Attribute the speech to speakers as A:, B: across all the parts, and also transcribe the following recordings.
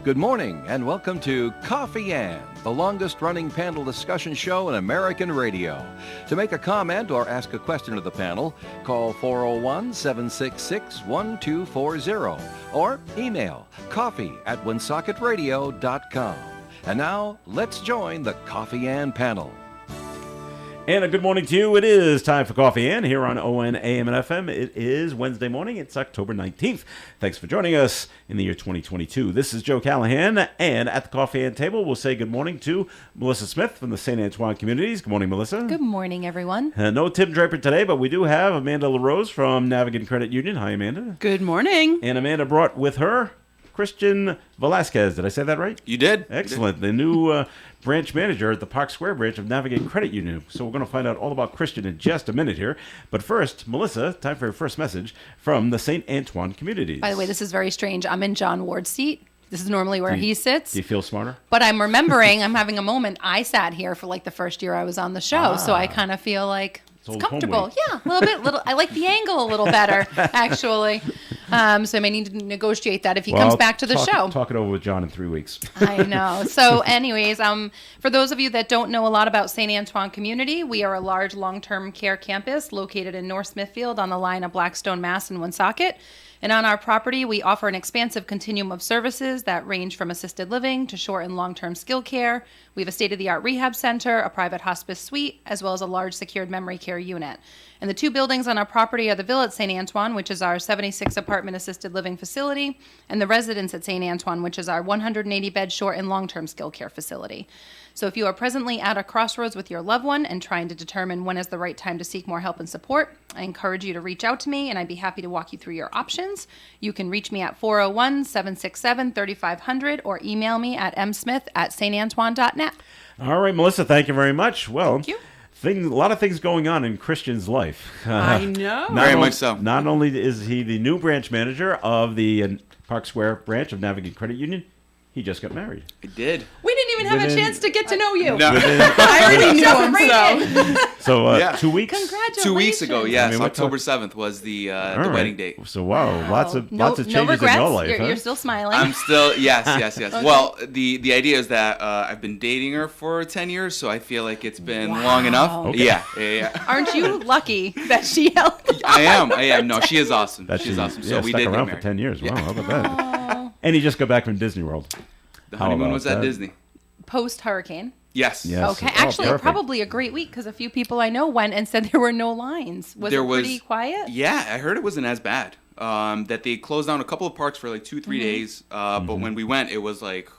A: Good morning and welcome to Coffee Ann, the longest-running panel discussion show in American radio. To make a comment or ask a question of the panel, call 401-766-1240 or email coffee@woonsocketradio.com. And now, let's join the Coffee Ann panel.
B: And a good morning to you. It is time for Coffee Ann here on ON AM and FM. It is Wednesday morning. It's October 19th. Thanks for joining us in the year 2022. This is Joe Callahan, and at the Coffee Ann table, we'll say good morning to Melissa Smith from the St. Antoine Communities. Good morning, Melissa.
C: Good morning, everyone.
B: No Tim Draper today, but we do have Amanda LaRose from Navigant Credit Union. Hi, Amanda.
D: Good morning.
B: And Amanda brought with her Christian Velasquez. Did I say that right?
E: You did.
B: Excellent. The new branch manager at the Park Square branch of Navigate Credit Union. So we're going to find out all about Christian in just a minute here. But first, Melissa, time for your first message from the St. Antoine Communities.
C: By the way, this is very strange. I'm in John Ward's seat. This is normally where he sits.
B: Do you feel smarter?
C: But I'm remembering, I'm having a moment. I sat here for like the first year I was on the show. So I kind of feel like it's comfortable.
B: homely.
C: Yeah, a little bit. I like the angle a little better, actually. So I may need to negotiate that if he comes back to the show.
B: Talk it over with John in 3 weeks.
C: I know. So anyways, for those of you that don't know a lot about St. Antoine Community, we are a large long-term care campus located in North Smithfield on the line of Blackstone, Mass. and Woonsocket. And on our property, we offer an expansive continuum of services that range from assisted living to short and long-term skill care. We have a state-of-the-art rehab center, a private hospice suite, as well as a large secured memory care unit. And the two buildings on our property are the Villa at St. Antoine, which is our 76-apartment assisted living facility, and the Residence at St. Antoine, which is our 180-bed short and long-term skill care facility. So if you are presently at a crossroads with your loved one and trying to determine when is the right time to seek more help and support, I encourage you to reach out to me, and I'd be happy to walk you through your options. You can reach me at 401-767-3500 or email me at msmith@santantoine.net.
B: All right, Melissa, thank you very much. Well,
C: Thank you.
B: A lot of things going on in Christian's life.
D: I know.
E: Very much so.
B: Not only is he the new branch manager of the Park Square branch of Navigate Credit Union, he just got married.
E: I did.
C: We didn't even have a chance to get to know you.
E: No.
D: I already knew him, so.
B: So
E: Yeah.
B: 2 weeks?
C: Congratulations.
E: 2 weeks ago, yes.
B: I mean, what's
E: October 7th was the
B: All right.
E: wedding date.
B: So wow, lots of changes
C: no regrets.
B: in your life.
C: You're still smiling.
E: I'm still, yes.
C: Okay.
E: Well, the idea is that I've been dating her for 10 years, so I feel like it's been long enough.
B: Okay.
E: Yeah.
C: Aren't you lucky that she helped?
E: I am. No, she is awesome.
B: That
E: She's awesome.
B: Yeah,
E: So we
B: stuck
E: did get
B: around for
E: married.
B: 10 years. Wow,
E: Yeah.
B: how about that? And he just got back from Disney World.
E: The
B: How
E: honeymoon
B: about
E: was at
B: that?
E: Disney.
C: Post-hurricane.
E: Yes.
B: Yes.
C: Okay,
B: Oh,
C: actually,
B: perfect.
C: probably a great week because a few people I know went and said there were no lines. Was it pretty quiet?
E: Yeah, I heard it wasn't as bad. That they closed down a couple of parks for like 2-3 days. But when we went, it was like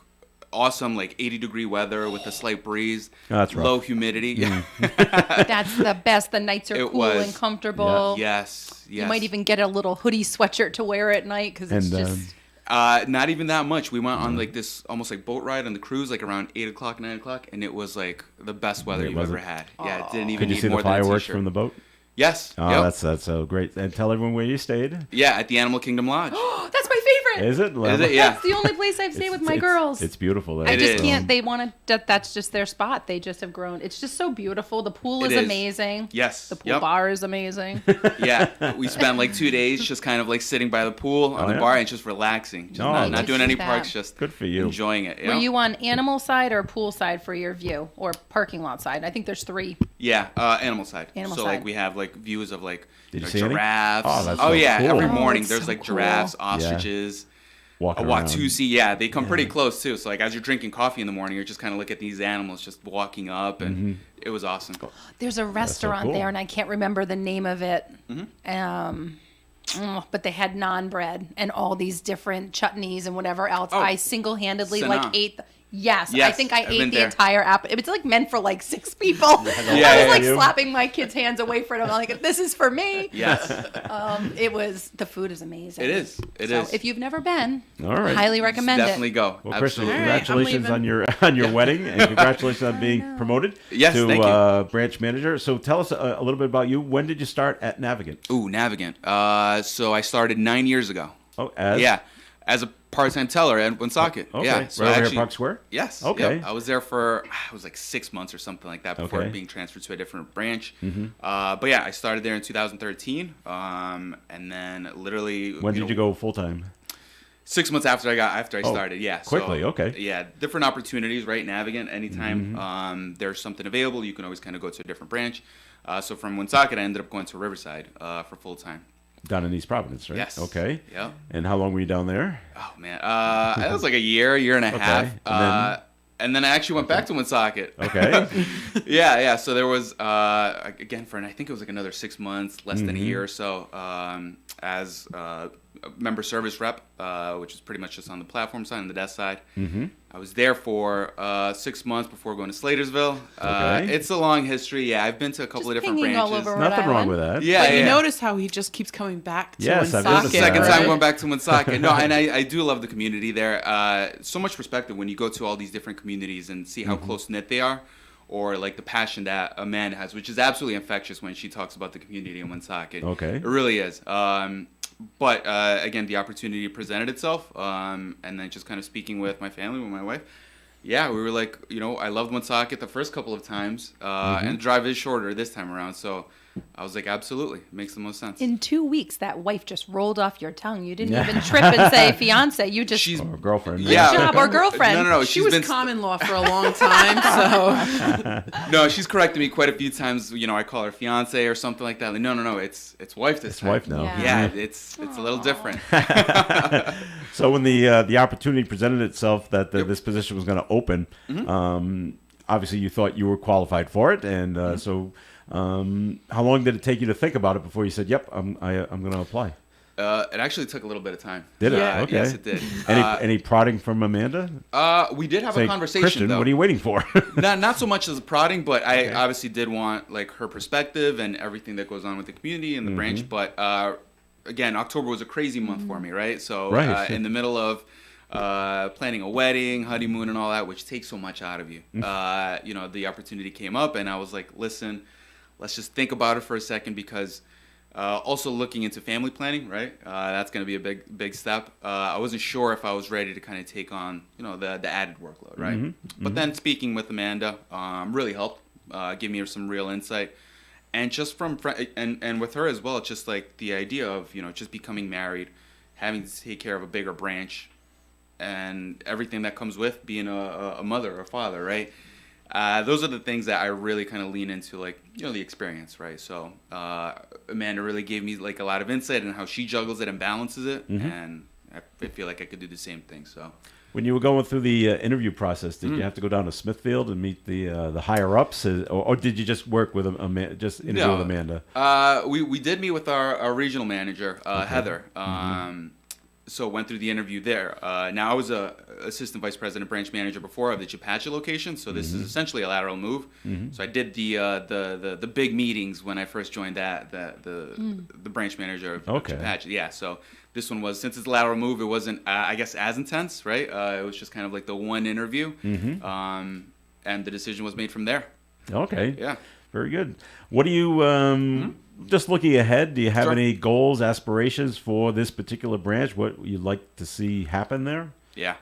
E: awesome, like 80-degree weather with a slight breeze.
B: Oh, that's rough.
E: Low humidity.
C: That's the best. The nights are
E: It
C: cool
E: was.
C: and comfortable.
E: Yes.
C: You might even get a little hoodie sweatshirt to wear at night because it's
B: And,
C: just...
E: Not even that much. We went on like this almost like boat ride on the cruise, like around 8 o'clock, 9 o'clock, and it was like the best weather you've
B: was
E: ever
B: it?
E: had. Yeah, it didn't even
B: Could you
E: need
B: see
E: more
B: the
E: than a
B: fireworks
E: t-shirt.
B: from the boat?
E: Yes.
B: Oh,
E: Yep.
B: that's so great. And tell everyone where you stayed.
E: Yeah, at the Animal Kingdom Lodge.
C: That's my favorite.
B: Is it?
E: Is it? Yeah.
C: That's the only place I've stayed with my girls.
B: It's beautiful there.
C: I
E: It
C: just
E: is.
C: can't. They want to. That's just their spot. They just have grown. It's just so beautiful. The pool
E: It
C: is
E: is.
C: amazing.
E: Yes.
C: The pool
E: Yep.
C: bar is amazing.
E: Yeah, we spent like 2 days just kind of like sitting by the pool on
B: Oh,
E: the
B: yeah?
E: bar and just relaxing. Just
B: No,
E: not
B: nice.
E: doing
C: I
E: any
C: see that.
E: parks, just
B: Good for you.
E: enjoying it.
C: Were you on animal side or pool side for your view, or parking lot side? I think there's 3.
E: Yeah, animal side.
C: Animal
E: so
C: side.
E: like we have like views of like
B: Did you
E: know,
B: see any?
E: giraffes.
B: Oh, that's so
E: yeah,
B: cool.
E: every
B: Oh,
E: morning
C: that's
E: there's
C: so
E: like
C: cool.
E: giraffes, ostriches.
B: Walking
E: A
B: around.
E: Watusi, yeah, they come pretty close too. So like as you're drinking coffee in the morning, you're just kind of look at these animals just walking up, and it was awesome.
C: There's a restaurant
B: cool.
C: there, and I can't remember the name of it. But they had naan bread and all these different chutneys and whatever else.
E: Oh.
C: I single-handedly
E: Sanaa.
C: ate. Yes, I
E: Yes,
C: think I
E: I've
C: ate
E: been
C: the
E: there.
C: entire apple. It's like meant for like 6 people. I was
E: yeah,
C: like
B: you-
C: slapping my kids' hands away from it. I'm like, this is for me.
E: Yes,
C: It was, the food is amazing.
E: it is. It
C: So
E: is.
C: if you've never been,
B: All right.
C: highly recommend
E: Definitely
C: it.
E: go.
B: Well, Christian,
E: Absolutely.
D: All right, I'm
B: congratulations
D: leaving.
B: on your wedding, and congratulations on being promoted
E: Yes,
B: to
E: thank you.
B: branch manager. So tell us a little bit about you. When did you start at Navigant?
E: Ooh, Navigant. So I started 9 years ago.
B: Oh, as
E: Yeah, as a part-time teller at Woonsocket.
B: Okay,
E: Yeah,
B: right over here at Park Square.
E: Yes.
B: Okay.
E: Yep. I was there for it was like 6 months or something like that before
B: Okay.
E: being transferred to a different branch. But yeah, I started there in 2013, and then literally.
B: When did you go full time?
E: 6 months after I started, yeah.
B: Quickly,
E: So,
B: okay.
E: Yeah, different opportunities, right? Navigant, anytime there's something available, you can always kind of go to a different branch. So from Woonsocket, I ended up going to Riverside for full time.
B: Down in East Providence, right?
E: Yes.
B: Okay.
E: Yeah.
B: And how long were you down there?
E: Oh man, it was like a year and a half. And then I actually went back to Woonsocket.
B: Okay.
E: Yeah. So there was again for I think it was like another 6 months, less than a year or so, as a member service rep, which is pretty much just on the platform side and the desk side. I was there for 6 months before going to Slatersville.
B: Okay.
E: It's a long history. Yeah, I've been to a couple of different
C: pinging all
E: branches.
C: over Rhode
B: Nothing wrong
C: Island.
B: with that.
E: Yeah,
D: But you
E: yeah.
D: notice how he just keeps coming back to
B: Yes, I've
D: Woonsocket,
B: noticed that.
E: Second
B: Right.
E: time going back to Woonsocket. No, and I do love the community there. So much perspective when you go to all these different communities and see how close knit they are, or like the passion that Amanda has, which is absolutely infectious when she talks about the community in Woonsocket.
B: Okay.
E: It really is. But again, the opportunity presented itself, and then just kind of speaking with my family, with my wife. Yeah, we were like, I loved Woonsocket the first couple of times, and the drive is shorter this time around. So I was like, absolutely, it makes the most sense.
C: In 2 weeks, that wife just rolled off your tongue. You didn't even trip and say fiance. You just
E: She's
B: Or girlfriend.
E: yeah,
C: job or girlfriend.
E: No,
D: She
E: she's
D: was
E: been
D: common law for a long time, so
E: no, she's corrected me quite a few times. I call her fiance or something like that. Like, no, it's wife this time.
B: Wife now.
C: Yeah.
E: Yeah, it's a little different.
B: So when the opportunity presented itself that this position was going to open, obviously you thought you were qualified for it, and so how long did it take you to think about it before you said, "Yep, I'm going to apply"?
E: It actually took a little bit of time.
B: Did it?
D: Yeah.
B: Okay.
E: Yes, it did.
B: Any prodding from Amanda?
E: We did have
B: Say,
E: a conversation,
B: Christian,
E: though.
B: what are you waiting for?
E: Not so much as prodding, but I obviously did want like her perspective and everything that goes on with the community and the branch. But again, October was a crazy month for me, right? So
B: Right.
E: in the middle of planning a wedding, honeymoon, and all that, which takes so much out of you, the opportunity came up, and I was like, listen, let's just think about it for a second, because also looking into family planning, right? That's going to be a big step. I wasn't sure if I was ready to kind of take on, the added workload, right? But then speaking with Amanda really helped, give me some real insight. And just from and with her as well, it's just like the idea of just becoming married, having to take care of a bigger branch, and everything that comes with being a mother or father, right? Those are the things that I really kind of lean into, like the experience, right? So Amanda really gave me like a lot of insight on how she juggles it and balances it, and I feel like I could do the same thing. So.
B: When you were going through the interview process, did you have to go down to Smithfield and meet the higher ups, or did you just work with Amanda, just interview with Amanda?
E: We did meet with our regional manager, Heather. So went through the interview there. Now I was a assistant vice president, branch manager before of the Chepachet location, so this is essentially a lateral move. So I did the big meetings when I first joined the branch manager of Chepachet. Yeah, so this one was, since it's a lateral move, it wasn't I guess as intense, right? It was just kind of like the one interview, and the decision was made from there.
B: Okay.
E: Yeah.
B: Very good. What do you, just looking ahead, do you have
E: Sure.
B: any goals, aspirations for this particular branch? What you'd like to see happen there?
E: Yeah.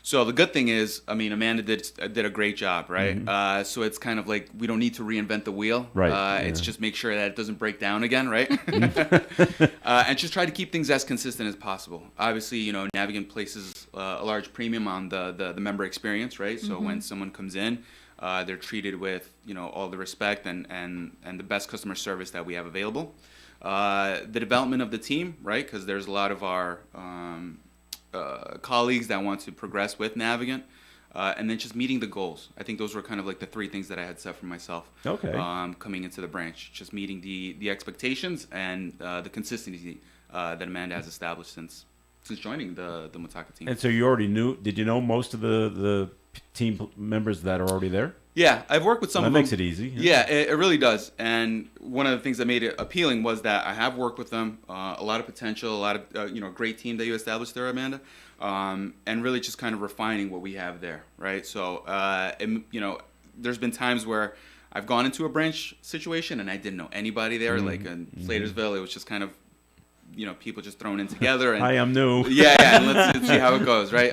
E: So the good thing is, I mean, Amanda did a great job, right? So it's kind of like we don't need to reinvent the wheel.
B: Right,
E: It's
B: yeah.
E: just make sure that it doesn't break down again, right? And just try to keep things as consistent as possible. Obviously, Navigant places a large premium on the member experience, right? So when someone comes in, they're treated with all the respect and the best customer service that we have available. The development of the team, right? Because there's a lot of our colleagues that want to progress with Navigant, and then just meeting the goals. I think those were kind of like the three things that I had set for myself.
B: Okay.
E: Coming into the branch, just meeting the expectations and the consistency that Amanda has established since joining the Woonsocket team.
B: And so you already knew, did you know most of the team members that are already there?
E: Yeah, I've worked with some
B: That
E: of them.
B: makes it easy.
E: Yeah, it really does. And one of the things that made it appealing was that I have worked with them, a lot of potential, a lot of great team that you established there, Amanda, and really just kind of refining what we have there, right? So, there's been times where I've gone into a branch situation and I didn't know anybody there, like in Slatersville, it was just kind of people just thrown in together. And
B: Hi, I'm new.
E: yeah, and let's see how it goes, right?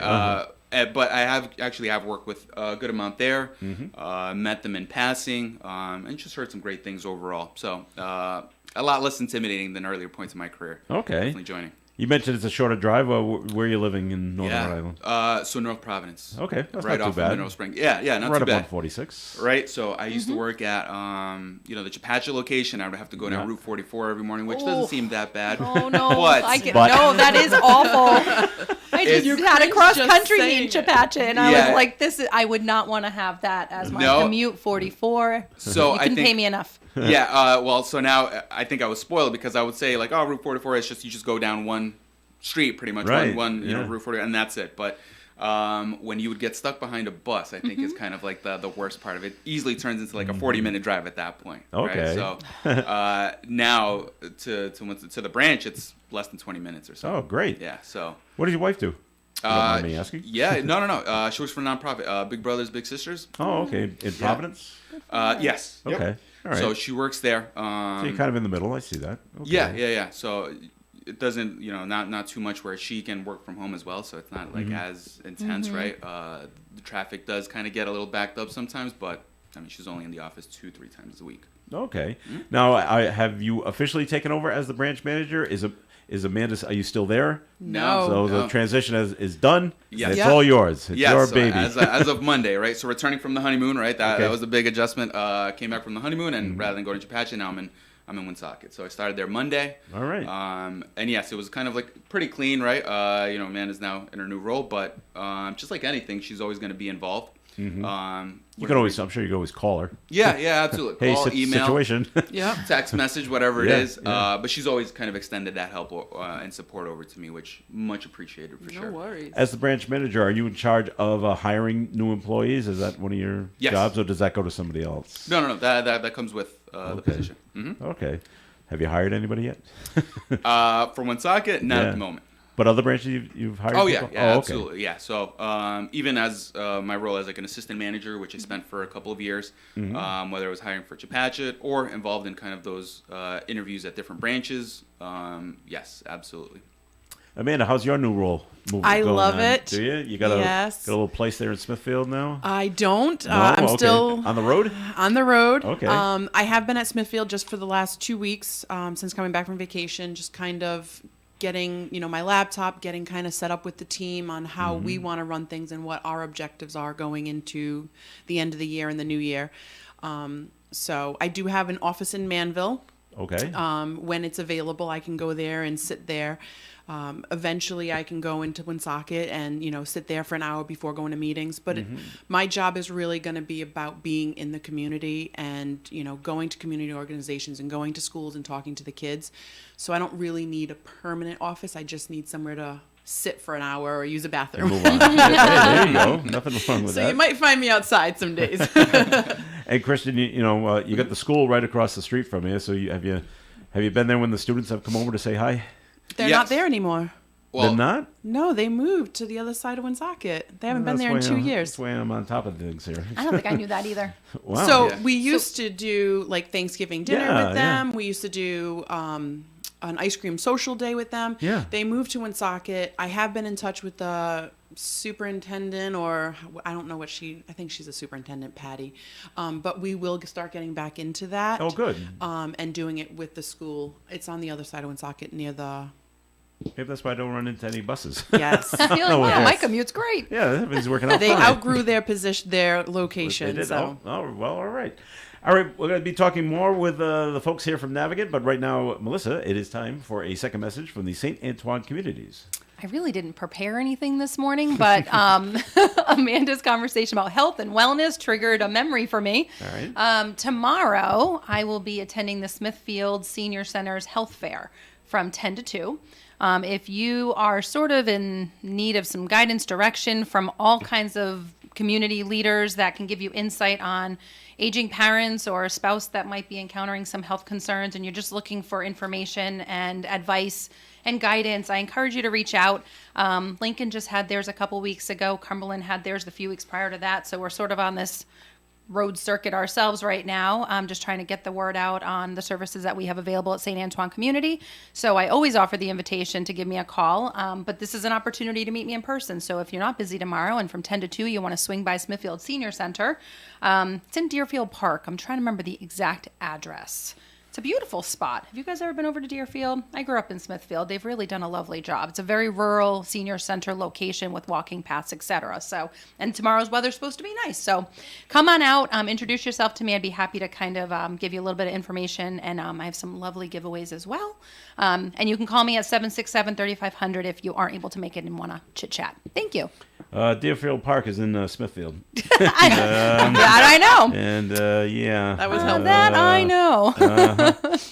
E: But I have worked with a good amount there, met them in passing, and just heard some great things overall. So a lot less intimidating than earlier points in my career.
B: Okay.
E: Definitely joining.
B: You mentioned it's a shorter drive. Where are you living in Northern Rhode Island?
E: So North Providence.
B: Okay, that's
E: right
B: not
E: off
B: too
E: of
B: bad.
E: Mineral Spring. Yeah, not
B: right
E: too
B: up
E: bad.
B: 146.
E: Right, so I used to work at the Chepachet location. I would have to go down Route 44 every morning, which doesn't seem that bad.
C: Oh no,
E: But-
C: no, that is awful. I just
E: It's-
C: had a cross
D: just
C: country
D: saying
C: meet in
D: it.
C: Chepachet, and I
E: Yeah.
C: was like, I would not want to have that as my
E: No.
C: commute. 44.
E: So
C: you
E: I
C: couldn't
E: think
C: pay me enough.
E: so now I think I was spoiled because I would say like, oh, Route 44 is you just go down one street pretty much,
B: Right,
E: one
B: yeah.
E: Route 44, and that's it. But when you would get stuck behind a bus, I think is kind of like the worst part of it. Easily turns into like a 40-minute drive at that point.
B: Okay.
E: Right? So now to the branch, it's less than 20 minutes or so.
B: Oh, great.
E: Yeah. So.
B: What does your wife do? You don't mind me asking?
E: Yeah. No. She works for a nonprofit, Big Brothers Big Sisters.
B: Oh, okay. In Providence?
E: Yes. Yep.
B: Okay. All right.
E: So she works there.
B: So you're kind of in the middle. I see that. Okay.
E: Yeah. So it doesn't, not too much where she can work from home as well. So it's not like as intense, right? The traffic does kind of get a little backed up sometimes, but I mean, she's only in the office 2-3 times a week.
B: Okay. Now, have you officially taken over as the branch manager? Is Amanda? Are you still there?
D: No.
B: So the
E: No.
B: transition is done.
E: Yes.
B: It's
D: Yeah.
B: all yours. It's your
E: so
B: baby.
E: as of Monday, right? So returning from the honeymoon, right? That
B: Okay.
E: was a big adjustment. Came back from the honeymoon, and rather than going to Chepachet, now I'm in Woonsocket. So I started there Monday.
B: All right.
E: And yes, it was kind of like pretty clean, right? Amanda's now in her new role, but just like anything, she's always going to be involved.
B: You can always. I'm sure you can always call her.
E: Yeah, absolutely.
B: Hey,
E: Call, email,
B: situation.
D: Yeah.
E: text message, whatever it
B: Yeah,
E: is.
B: yeah.
E: But she's always kind of extended that help and support over to me, which much appreciated for
D: No
E: sure.
D: worries.
B: As the branch manager, are you in charge of hiring new employees? Is that one of your
E: Yes.
B: jobs, or does that go to somebody else?
E: No. That comes with the
B: Okay.
E: position. Mm-hmm.
B: Okay. Have you hired anybody yet?
E: For Woonsocket, not
B: Yeah.
E: at the moment.
B: But other branches you've hired?
E: Oh yeah,
B: people?
E: yeah,
B: okay.
E: absolutely, yeah. So even as my role as like an assistant manager, which I spent for a couple of years, whether I was hiring for Chepachet or involved in kind of those interviews at different branches, yes, absolutely.
B: Amanda, how's your new role?
D: I
B: going
D: love
B: on?
D: it.
B: Do you? You got a
D: Yes.
B: little place there in Smithfield now?
D: I don't.
B: No?
D: I'm
B: Okay.
D: still
B: on the road.
D: on the road.
B: Okay.
D: I have been at Smithfield just for the last 2 weeks since coming back from vacation, just kind of getting, my laptop, getting kind of set up with the team on how we want to run things and what our objectives are going into the end of the year and the new year. So I do have an office in Manville.
B: Okay.
D: When it's available, I can go there and sit there. Eventually, I can go into Woonsocket and sit there for an hour before going to meetings. But my job is really going to be about being in the community and going to community organizations and going to schools and talking to the kids. So I don't really need a permanent office. I just need somewhere to sit for an hour or use a bathroom.
B: Move on. Hey, there you go. Nothing wrong with
D: So
B: that.
D: you might find me outside some days.
B: And Christian, you got the school right across the street from here. So have you been there when the students have come over to say hi?
D: They're
E: Yes.
D: not there anymore.
B: They're not.
D: No, they moved to the other side of Woonsocket. They haven't been
B: That's
D: there in
B: why
D: 2
B: I'm-
D: years.
B: That's why I'm on top of things here.
C: I don't think I knew that either.
B: Wow.
D: So
E: Yeah.
D: we used to do like Thanksgiving dinner
B: Yeah,
D: with them. We used to do an ice cream social day with them.
B: Yeah.
D: They moved to Woonsocket. I have been in touch with the superintendent, or I don't know I think she's a superintendent, Patty. But we will start getting back into that.
B: Oh, good.
D: And doing it with the school. It's on the other side of Woonsocket near the,
B: Maybe that's why I don't run into any buses.
D: yes.
C: I feel
B: No,
C: like, wow,
B: yes.
C: my commute's great.
B: Yeah, everything's working out
D: They
B: fine.
D: outgrew their position, their
B: They
D: location.
B: did.
D: So.
B: Oh, well, all right. All right, we're going to be talking more with the folks here from Navigate, but right now, Melissa, it is time for a second message from the St. Antoine communities.
C: I really didn't prepare anything this morning, but Amanda's conversation about health and wellness triggered a memory for me.
B: All right.
C: Tomorrow, I will be attending the Smithfield Senior Center's Health Fair from 10 to 2. If you are sort of in need of some guidance, direction from all kinds of community leaders that can give you insight on aging parents or a spouse that might be encountering some health concerns, and you're just looking for information and advice and guidance, I encourage you to reach out. Lincoln just had theirs a couple weeks ago. Cumberland had theirs the few weeks prior to that. So we're sort of on this road circuit ourselves right now. I'm just trying to get the word out on the services that we have available at St. Antoine Community. So I always offer the invitation to give me a call, but this is an opportunity to meet me in person. So if you're not busy tomorrow and from 10 to 2 you want to swing by Smithfield Senior Center, it's in Deerfield Park. I'm trying to remember the exact address. It's a beautiful spot. Have you guys ever been over to Deerfield? I grew up in Smithfield. They've really done a lovely job. It's a very rural senior center location with walking paths, etc. So, and tomorrow's weather's supposed to be nice. So, come on out, introduce yourself to me. I'd be happy to kind of give you a little bit of information, and I have some lovely giveaways as well. And you can call me at 767-3500 if you aren't able to make it and want to chit chat. Thank you.
B: Deerfield Park is in Smithfield.
C: That I know.
B: And yeah.
D: That was helpful.
C: That I know.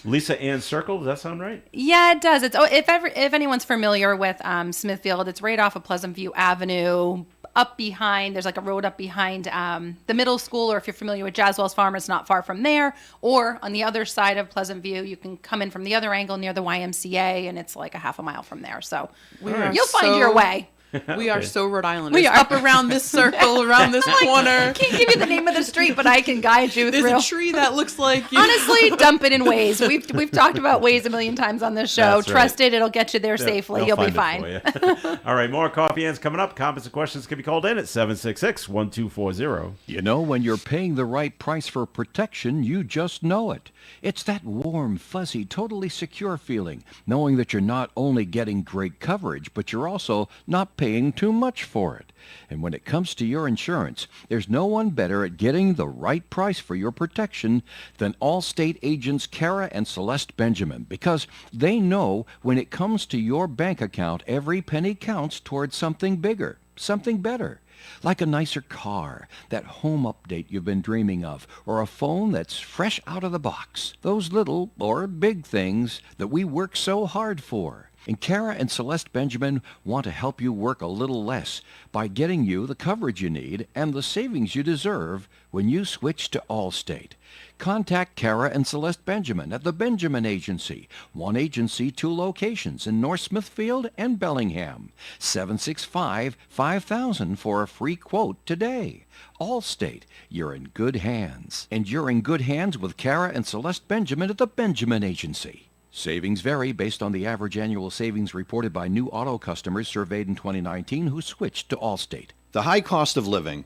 B: Lisa Ann Circle, does that sound right?
C: Yeah, it does. It's if anyone's familiar with Smithfield, it's right off of Pleasant View Avenue. Up behind, there's like a road up behind the middle school, or if you're familiar with Jaswell's Farm, it's not far from there. Or on the other side of Pleasant View, you can come in from the other angle near the YMCA, and it's like a half a mile from there. So you'll find your way.
D: We are so Rhode Island.
C: We
D: It's
C: are.
D: up around this circle, around this corner.
C: I can't give you the name of the street, but I can guide you
D: There's
C: through.
D: a tree that looks like you.
C: Honestly, dump it in Waze. We've talked about Waze a million times on this show.
B: That's right.
C: Trust it; it'll get you there safely.
B: They'll
C: You'll be
B: find
C: fine.
B: it for you. All right, more Coffee Ants coming up. Comments and questions can be called in at 766-1240.
A: You know, when you're paying the right price for protection, you just know it. It's that warm, fuzzy, totally secure feeling, knowing that you're not only getting great coverage, but you're also not paying too much for it. And when it comes to your insurance, there's no one better at getting the right price for your protection than Allstate agents Kara and Celeste Benjamin, because they know when it comes to your bank account, every penny counts towards something bigger, something better. Like a nicer car, that home update you've been dreaming of, or a phone that's fresh out of the box. Those little or big things that we work so hard for. And Kara and Celeste Benjamin want to help you work a little less by getting you the coverage you need and the savings you deserve when you switch to Allstate. Contact Kara and Celeste Benjamin at the Benjamin Agency. One agency, 2 locations in North Smithfield and Bellingham. 765-5000 for a free quote today. Allstate, you're in good hands. And you're in good hands with Kara and Celeste Benjamin at the Benjamin Agency. Savings vary based on the average annual savings reported by new auto customers surveyed in 2019 who switched to Allstate.
F: The high cost of living,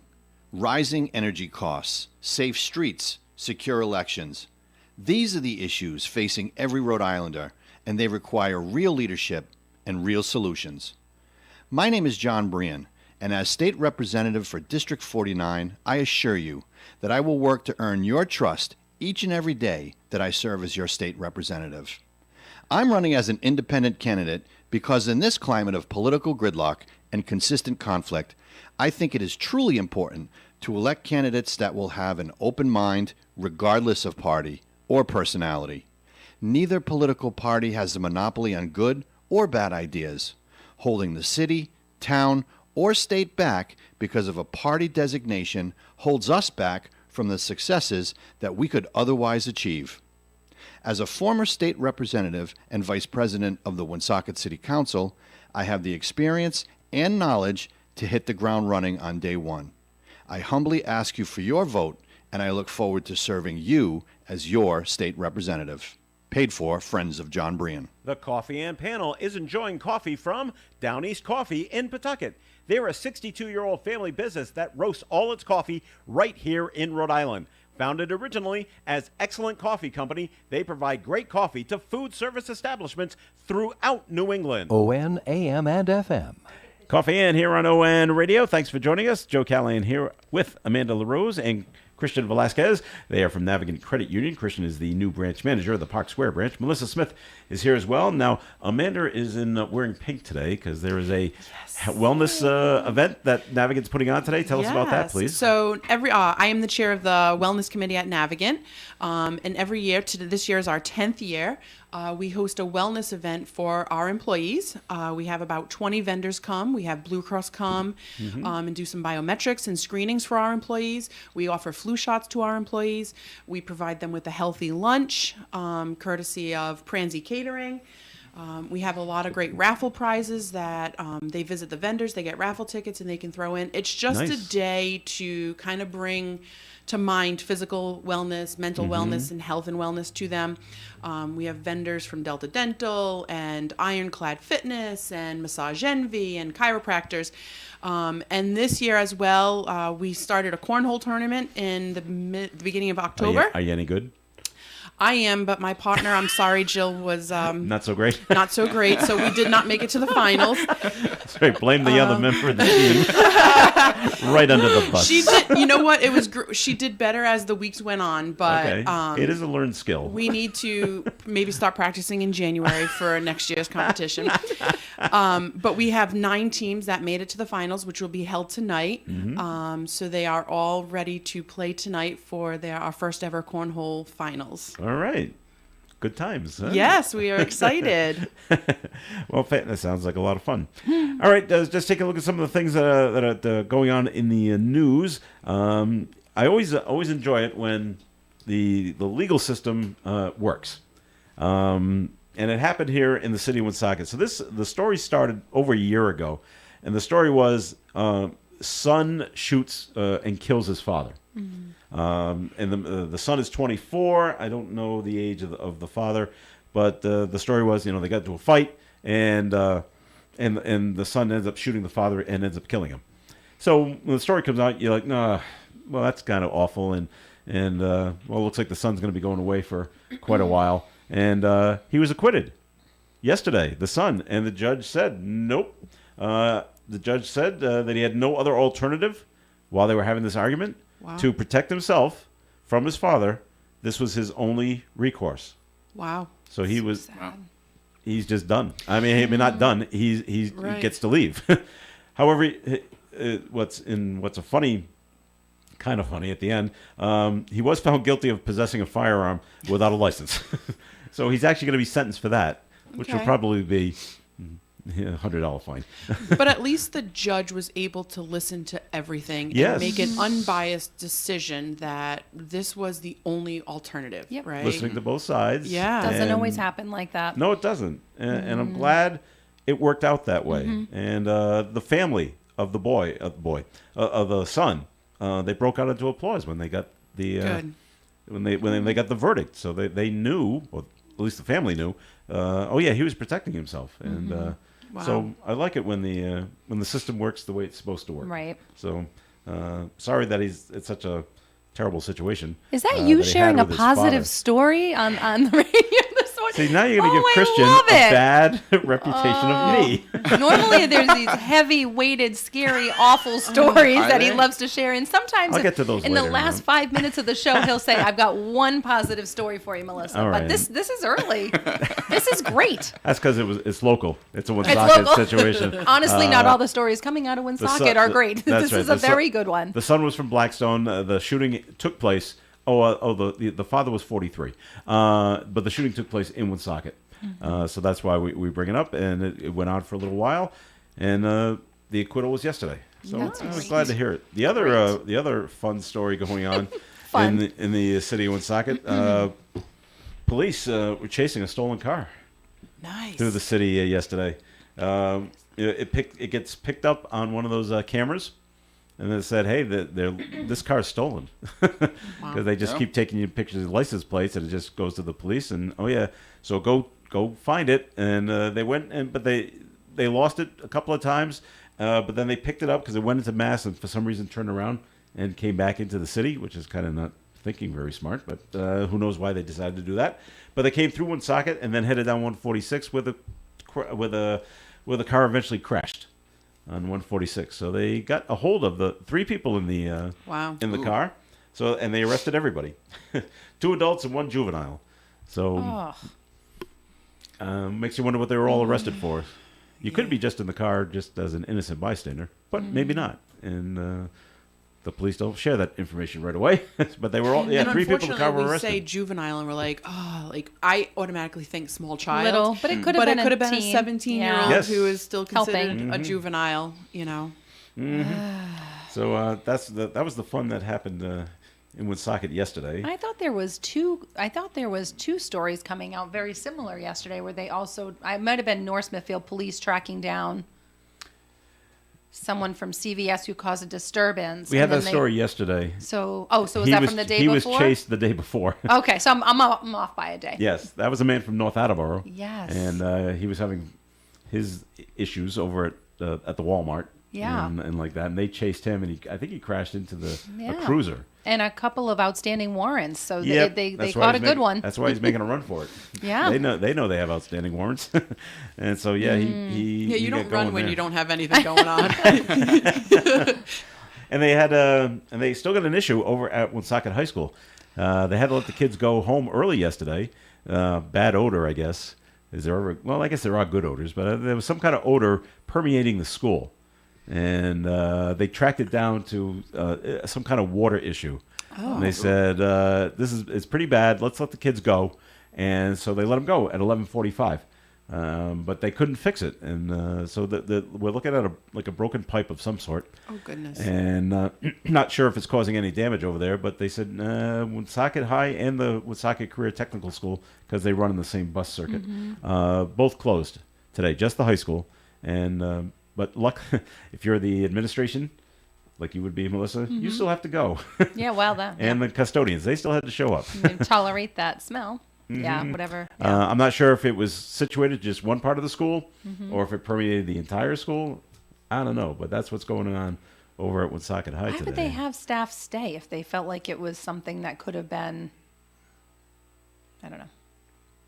F: rising energy costs, safe streets, secure elections. These are the issues facing every Rhode Islander, and they require real leadership and real solutions. My name is John Brian, and as State Representative for District 49, I assure you that I will work to earn your trust each and every day that I serve as your state representative. I'm running as an independent candidate because in this climate of political gridlock and consistent conflict, I think it is truly important to elect candidates that will have an open mind regardless of party or personality. Neither political party has the monopoly on good or bad ideas, holding the city, town, or state back because of a party designation holds us back from the successes that we could otherwise achieve. As a former state representative and vice president of the Woonsocket City Council, I have the experience and knowledge to hit the ground running on day one. I humbly ask you for your vote, and I look forward to serving you as your state representative. Paid for, Friends of John Brian.
B: The Coffee and Panel is enjoying coffee from Down East Coffee in Pawtucket. They're a 62-year-old family business that roasts all its coffee right here in Rhode Island. Founded originally as Excellent Coffee Company, they provide great coffee to food service establishments throughout New England.
A: ON, AM, and FM.
B: Coffee Inn here on ON Radio. Thanks for joining us. Joe Callahan here with Amanda LaRose and Christian Velasquez. They are from Navigant Credit Union. Christian is the new branch manager of the Park Square branch. Melissa Smith is here as well. Now, Amanda is wearing pink today because there is a wellness event that Navigant's putting on today. Tell us about that, please.
D: So I am the chair of the Wellness Committee at Navigant, and every year, this year is our 10th year, we host a wellness event for our employees. We have about 20 vendors come. We have Blue Cross come and do some biometrics and screenings for our employees. We offer flu shots to our employees. We provide them with a healthy lunch, courtesy of Pranzi Catering. We have a lot of great raffle prizes that they visit the vendors, they get raffle tickets, and they can throw in. It's just
B: Nice.
D: a day to kind of bring to mind physical wellness, mental wellness, and health and wellness to them. We have vendors from Delta Dental and Ironclad Fitness and Massage Envy and chiropractors. And this year as well, we started a cornhole tournament in the beginning of October.
B: Are you any good?
D: I am, but my partner, I'm sorry, Jill, was
B: Not so great.
D: not so great, so we did not make it to the finals.
B: Sorry, blame the other member of the team. Right under the bus.
D: She did. You know what? It was. She did better as the weeks went on, but
B: Okay. It is a learned skill.
D: we need to maybe start practicing in January for next year's competition. But we have 9 teams that made it to the finals, which will be held tonight. So they are all ready to play tonight for our first ever cornhole finals.
B: All right. Good times. Huh?
D: Yes, we are excited.
B: Well, that sounds like a lot of fun. All right, just take a look at some of the things that are going on in the news. I always enjoy it when the legal system works, and it happened here in the city of Woonsocket. So the story started over a year ago, and the story was son shoots and kills his father. And the son is 24. I don't know the age of the father, but the story was, they got into a fight, and the son ends up shooting the father and ends up killing him. So when the story comes out, you're like, nah, well, that's kind of awful, and well, it looks like the son's going to be going away for quite a while, and he was acquitted yesterday, the son, and the judge said nope. The judge said that he had no other alternative while they were having this argument.
D: Wow.
B: To protect himself from his father. This was his only recourse.
D: Wow.
B: So he was,
C: Sad.
B: he's just done. I mean, not done. He
D: Right.
B: gets to leave. However, what's a kind of funny at the end, he was found guilty of possessing a firearm without a license. So he's actually going to be sentenced for that, which will
D: Okay.
B: probably be $100 fine.
D: But at least the judge was able to listen to everything
B: Yes.
D: and make an unbiased decision that this was the only alternative,
C: Yep.
D: right?
B: Listening to both sides.
D: Yeah.
C: Doesn't
B: and-
C: always happen like that.
B: No, it doesn't, and I'm glad it worked out that way. And the family of the son, they broke out into applause when they got the
D: Good.
B: when they got the verdict. So they knew, or at least the family knew. Oh yeah, he was protecting himself, and
D: Wow.
B: so I like it when the system works the way it's supposed to work.
C: Right.
B: So sorry that it's such a terrible situation.
C: Is that
B: he
C: you
B: had
C: sharing a
B: with his
C: positive
B: father.
C: story on the radio this morning?
B: See, now you're going to
C: Oh,
B: give
C: I
B: Christian
C: love
B: a
C: it.
B: bad reputation of me.
C: Normally, there's these heavy-weighted, scary, awful stories
E: Are
C: that he
E: there?
C: loves to share, and sometimes
B: I'll get to those
C: in the
B: later,
C: last
B: man.
C: 5 minutes of the show, he'll say, "I've got one positive story for you, Melissa."
B: All
C: But
B: right.
C: this is early. This is great.
B: That's because it's local. It's a Woonsocket
C: local.
B: situation.
C: Honestly, not all the stories coming out of Woonsocket are great.
B: That's
C: This
B: right.
C: is a
B: The son-
C: very good one.
B: The son was from Blackstone. The shooting took place. The father was 43, but the shooting took place in Woonsocket. So that's why we bring it up, and it went on for a little while, and the acquittal was yesterday. So I was
C: Nice.
B: glad to hear it. The other fun story going on
C: Fun.
B: in the city of Woonsocket, police were chasing a stolen car
D: Nice.
B: through the city yesterday. It gets picked up on one of those cameras, and it said, "Hey, this car's stolen," because they just
E: Yeah.
B: keep taking you pictures of license plates, and it just goes to the police. And oh yeah, so go find it. And they went, but they lost it a couple of times, but then they picked it up because it went into Mass, and for some reason turned around and came back into the city, which is kind of not thinking very smart, but who knows why they decided to do that. But they came through Woonsocket and then headed down 146 where the car eventually crashed on 146. So they got a hold of the 3 people in the
D: Wow.
B: in the
E: Ooh.
B: car. So and they arrested everybody, 2 adults and 1 juvenile. So
C: Oh,
B: makes you wonder what they were all arrested for. You could be just in the car just as an innocent bystander, but maybe not. And the police don't share that information right away. But they were all,
D: And
B: 3 people in the car were
D: unfortunately, we
B: arrested.
D: say juvenile, and we're like, oh, like I automatically think small child.
C: little, but it could have
D: But
C: been
D: it could have been a
C: teen.
D: 17-year-old
C: Yeah.
B: Yes.
D: who is still considered
C: Helping.
D: a juvenile,
B: So that was the fun that happened in Woonsocket yesterday.
C: I thought there was two stories coming out very similar yesterday, where they also, I might have been North Smithfield police tracking down someone from CVS who caused a disturbance.
B: We had
C: and then
B: that story yesterday.
C: So was that from the day
B: he
C: before?
B: was chased the day before.
C: Okay, so I'm off by a day.
B: Yes, that was a man from North Attleboro.
C: Yes.
B: And he was having his issues over at the Walmart.
C: Yeah.
B: And like that, and they chased him, and I think he crashed into a
C: Yeah.
B: cruiser.
C: And a couple of outstanding warrants. So
B: Yep,
C: they
B: that's why
C: caught a
B: he's
C: good
B: making-
C: one.
B: That's why he's making a run for it.
C: Yeah.
B: They know they have outstanding warrants, and so yeah, he
D: Yeah,
B: he
D: you
B: got
D: don't run
B: going
D: when
B: there.
D: you don't have anything going on.
B: And they still got an issue over at Woonsocket High School. They had to let the kids go home early yesterday. Bad odor, I guess. Is there ever? Well, I guess there are good odors, but there was some kind of odor permeating the school, and they tracked it down to some kind of water issue. And they said it's pretty bad. Let's let the kids go, and so they let them go at 11:45. But they couldn't fix it, and so we're looking at a broken pipe of some sort.
D: Oh, goodness.
B: And not sure if it's causing any damage over there, but they said Woonsocket High and the Woonsocket Career Technical School, because they run in the same bus circuit, both closed today, just the high school. And but luck, if you're the administration, like you would be, Melissa, you still have to go.
C: Yeah, well, that.
B: And the custodians, they still had to show up.
C: You tolerate that smell. Yeah, whatever. Yeah.
B: I'm not sure if it was situated just one part of the school or if it permeated the entire school. I don't know, but that's what's going on over at Woonsocket High
C: Why
B: today.
C: would they have staff stay if they felt like it was something that could have been? I don't know.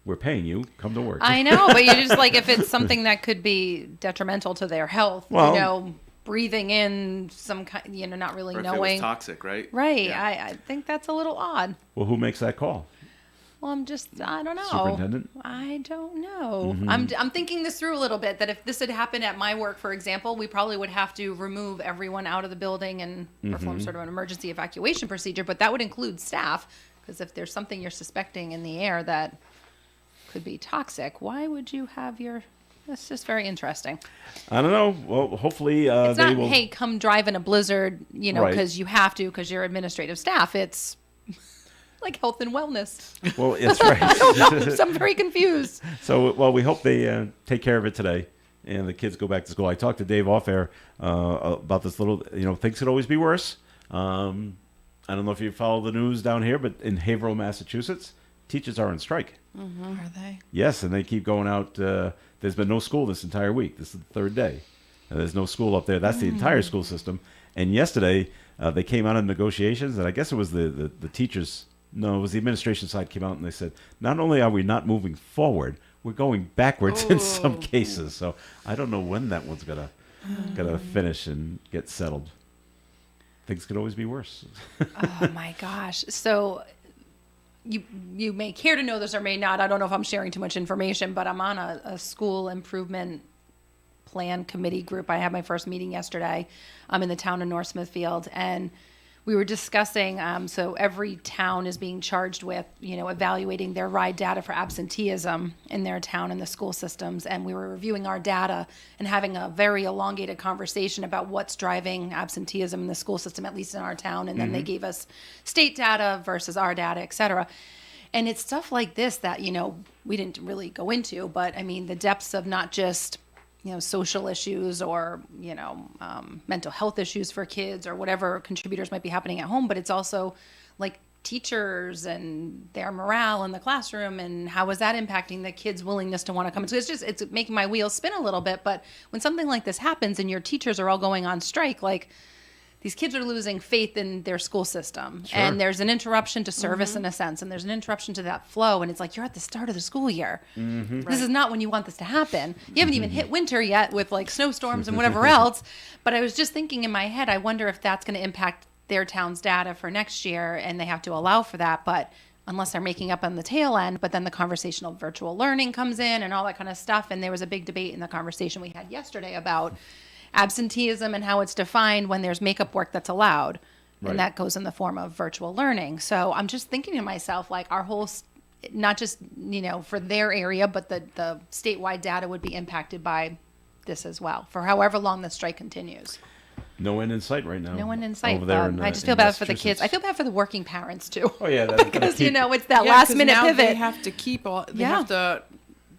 B: We're paying you. Come to work.
C: I know, but you're just like, if it's something that could be detrimental to their health,
B: Well-
C: breathing in some kind, not really
E: Or if it was
C: knowing.
E: toxic, right?
C: Right.
E: Yeah.
C: I think that's a little odd.
B: Well, who makes that call?
C: Well, I don't know.
B: Superintendent?
C: I don't know. I'm thinking this through a little bit, that if this had happened at my work, for example, we probably would have to remove everyone out of the building and perform sort of an emergency evacuation procedure, but that would include staff, because if there's something you're suspecting in the air that could be toxic, why would you have that's just very interesting.
B: I don't know. Well, hopefully
C: It's
B: they
C: not,
B: will.
C: hey, come drive in a blizzard,
B: Right.
C: because you have to, because you're administrative staff. It's like health and wellness.
B: Well, that's right.
C: So I'm very confused.
B: So, well, we hope they take care of it today, and the kids go back to school. I talked to Dave off air about this little. Things could always be worse. I don't know if you follow the news down here, but in Haverhill, Massachusetts, teachers are on strike.
C: Are they?
B: Yes, and they keep going out. There's been no school this entire week. This is the third day. There's no school up there. That's the entire school system. And yesterday, they came out in negotiations, and I guess it was the teachers. No, it was the administration side came out and they said, not only are we not moving forward, we're going backwards in some cases. So I don't know when that one's gonna finish and get settled. Things could always be worse.
C: Oh my gosh. So you may care to know this or may not. I don't know if I'm sharing too much information, but I'm on a school improvement plan committee group. I had my first meeting yesterday. I'm in the town of North Smithfield, and we were discussing, so every town is being charged with, evaluating their RIDE data for absenteeism in their town and the school systems. And we were reviewing our data and having a very elongated conversation about what's driving absenteeism in the school system, at least in our town. And then they gave us state data versus our data, et cetera. And it's stuff like this that, we didn't really go into, but I mean, the depths of not just social issues or, mental health issues for kids or whatever contributors might be happening at home, but it's also like teachers and their morale in the classroom and how is that impacting the kids' willingness to want to come. So it's making my wheels spin a little bit. But when something like this happens and your teachers are all going on strike, like, these kids are losing faith in their school system.
B: Sure.
C: And there's an interruption to service in a sense, and there's an interruption to that flow. And it's like, you're at the start of the school year. This is not when you want this to happen. You haven't even hit winter yet with like snowstorms and whatever else. But I was just thinking in my head, I wonder if that's going to impact their town's data for next year, and they have to allow for that. But unless they're making up on the tail end, but then the conversational virtual learning comes in and all that kind of stuff. And there was a big debate in the conversation we had yesterday about absenteeism and how it's defined when there's makeup work that's allowed.
B: Right.
C: And that goes in the form of virtual learning. So I'm just thinking to myself, like, our whole, not just, for their area, but the statewide data would be impacted by this as well for however long the strike continues.
B: No end in sight right now.
C: No one in sight.
B: Over there
C: I just feel bad for the kids. I feel bad for the working parents too.
B: Oh yeah,
C: Because, it's that
D: Yeah,
C: last
D: 'cause
C: minute
D: now
C: pivot.
D: They have to they
C: Yeah.
D: have to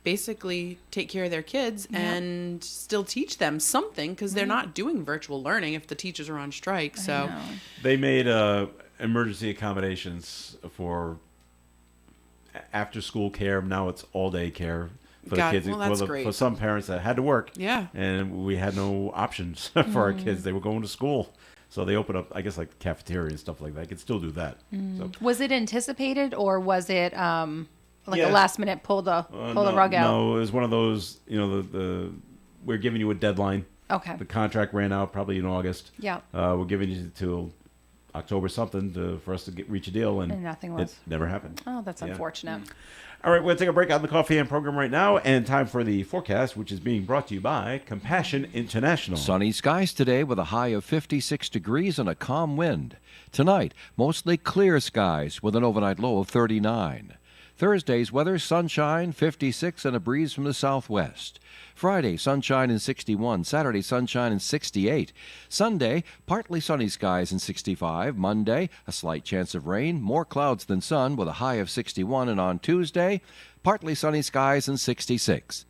D: basically take care of their kids and still teach them something because they're not doing virtual learning if the teachers are on strike.
C: I
D: So
C: know.
B: They made emergency accommodations for after school care. Now it's all day care for
D: God,
B: the kids.
D: well, that's
B: for
D: great.
B: some parents that had to work.
D: Yeah.
B: And we had no options for our kids. They were going to school. So they open up, I guess, like cafeteria and stuff like that. I could still do that. So,
C: Was it anticipated or was it like
B: Yeah.
C: a last minute pull the rug out?
B: No, it was one of those, the we're giving you a deadline.
C: Okay.
B: The contract ran out probably in August.
C: Yeah.
B: We're giving you till October something for us to reach a deal, and
C: nothing
B: it
C: was.
B: never happened.
C: Oh, that's
B: Yeah.
C: unfortunate.
B: All right, we're going to take a break on the Coffee and program right now, and time for the forecast, which is being brought to you by Compassion International.
A: Sunny skies today with a high of 56 degrees and a calm wind. Tonight, mostly clear skies with an overnight low of 39. Thursday's weather, sunshine, 56 and a breeze from the southwest. Friday, sunshine and 61. Saturday, sunshine and 68. Sunday, partly sunny skies and 65. Monday, a slight chance of rain, more clouds than sun with a high of 61. And on Tuesday, partly sunny skies and 66.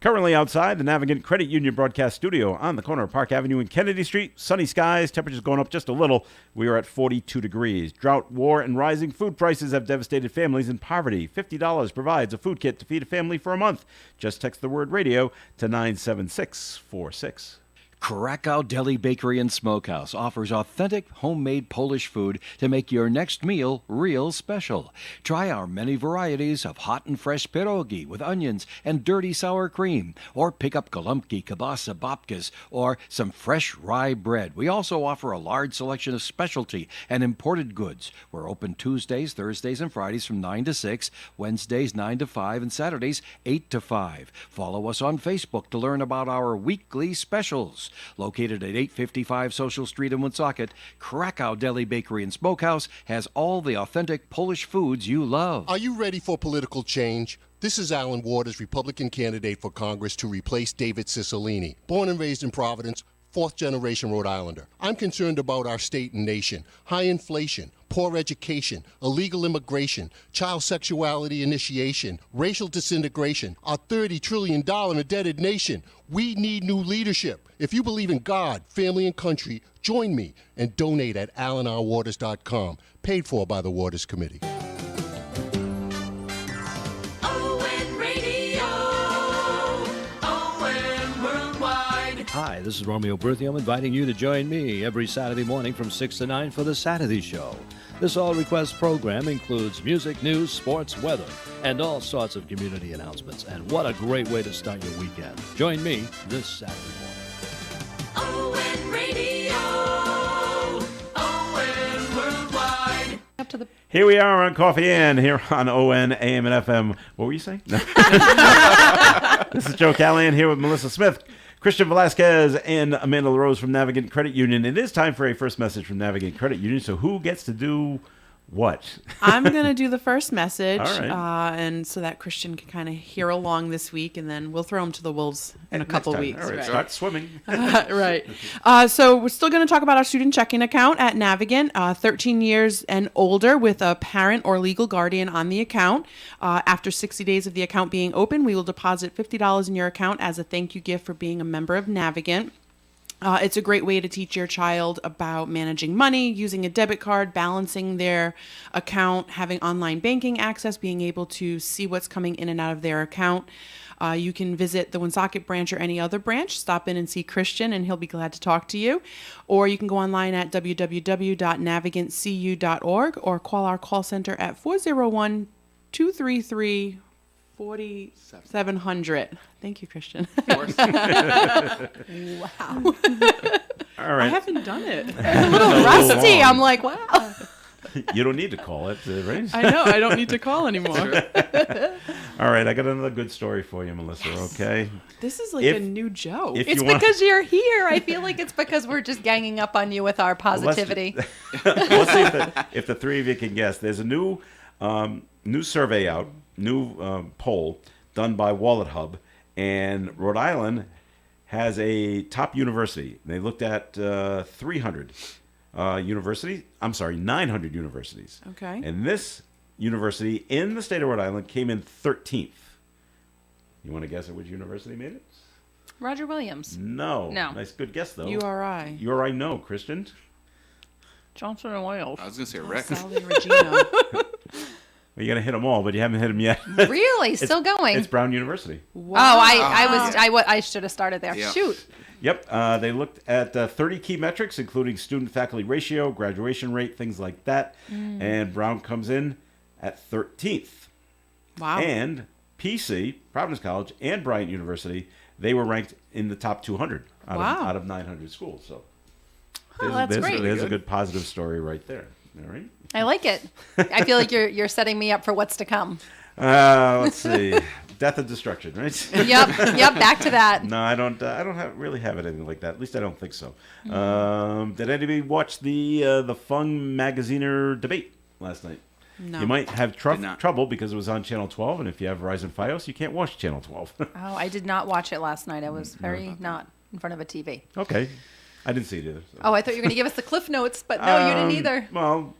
B: Currently outside the Navigant Credit Union broadcast studio on the corner of Park Avenue and Kennedy Street. Sunny skies, temperatures going up just a little. We are at 42 degrees. Drought, war, and rising food prices have devastated families in poverty. $50 provides a food kit to feed a family for a month. Just text the word radio to 97646.
A: Krakow Deli Bakery and Smokehouse offers authentic homemade Polish food to make your next meal real special. Try our many varieties of hot and fresh pierogi with onions and dirty sour cream, or pick up golubki, kielbasa, babkas, or some fresh rye bread. We also offer a large selection of specialty and imported goods. We're open Tuesdays, Thursdays, and Fridays from 9 to 6, Wednesdays 9 to 5, and Saturdays 8 to 5. Follow us on Facebook to learn about our weekly specials. Located at 855 Social Street in Woonsocket, Krakow Deli Bakery and Smokehouse has all the authentic Polish foods you love.
G: Are you ready for political change? This is Alan Waters, Republican candidate for Congress to replace David Cicilline. Born and raised in Providence, fourth-generation Rhode Islander. I'm concerned about our state and nation. High inflation, poor education, illegal immigration, child sexuality initiation, racial disintegration, our $30 trillion indebted nation. We need new leadership. If you believe in God, family, and country, join me and donate at alanrwaters.com. Paid for by the Waters Committee.
H: Hi, this is Romeo Berthium inviting you to join me every Saturday morning from 6 to 9 for The Saturday Show. This all-request program includes music, news, sports, weather, and all sorts of community announcements. And what a great way to start your weekend. Join me this Saturday morning.
I: ON Radio, ON Worldwide.
C: Up to the
B: Here we are on Coffee and here on ON, AM, and FM. What were you saying? This is Joe Callahan here with Melissa Smith, Christian Velasquez, and Amanda LaRose from Navigant Credit Union. It is time for a first message from Navigant Credit Union. So who gets to do what?
D: I'm going to do the first message,
B: All right.
D: and so that Christian can kind of hear along this week, and then we'll throw him to the wolves in a
B: Next
D: couple
B: time.
D: weeks.
B: All right,
D: Right.
B: start swimming.
D: Right. So we're still going to talk about our student checking account at Navigant, 13 years and older with a parent or legal guardian on the account. After 60 days of the account being open, we will deposit $50 in your account as a thank you gift for being a member of Navigant. It's a great way to teach your child about managing money, using a debit card, balancing their account, having online banking access, being able to see what's coming in and out of their account. You can visit the Woonsocket branch or any other branch, stop in and see Christian, and he'll be glad to talk to you. Or you can go online at www.navigantcu.org or call our call center at 401-233-4700. Thank you, Christian.
B: All
D: I
B: right.
D: haven't done it.
C: a little rusty. I'm like, wow.
B: You don't need to call it, right?
D: I know. I don't need to call anymore.
B: All right, I got another good story for you, Melissa, okay?
D: This is like
B: If-
D: a new joke.
B: if
C: It's
B: you want-
C: because you're here. I feel like it's because we're just ganging up on you with our positivity.
B: Let's see if the three of you can guess. There's a new survey out, new poll done by Wallet Hub, and Rhode Island has a top university. They looked at 900 universities.
D: Okay.
B: And this university in the state of Rhode Island came in 13th. You want to guess at which university made it?
C: Roger Williams.
B: No.
C: No.
B: Nice, good guess, though.
D: URI.
B: URI, no. Christian?
C: Johnson and Wales.
E: I was gonna say Rex.
D: Sally Regina.
B: Well, you got to hit them all, but you haven't hit them yet.
C: Really? Still going?
B: It's Brown University.
C: Oh, I should have started there.
E: Yeah.
C: Shoot.
B: Yep, they looked at 30 key metrics, including student-faculty ratio, graduation rate, things like that. And Brown comes in at 13th.
D: Wow.
B: And PC, Providence College, and Bryant University, they were ranked in the top 200 out of 900 schools. So
C: that's great.
B: There's a good positive story right there. All right.
C: I like it. I feel like you're setting me up for what's to come.
B: Let's see. Death and destruction, right?
C: Yep. Back to that.
B: No, I don't. I don't really have anything like that. At least I don't think so. Did anybody watch the Fung Magaziner debate last night?
D: No.
B: You might have
E: Did not.
B: trouble because it was on Channel 12, and if you have Verizon Fios, you can't watch Channel 12.
C: Oh, I did not watch it last night. I was very not in front of a TV.
B: Okay, I didn't see it either. So.
C: Oh, I thought you were going to give us the Cliff Notes, but no, you didn't either.
B: Well,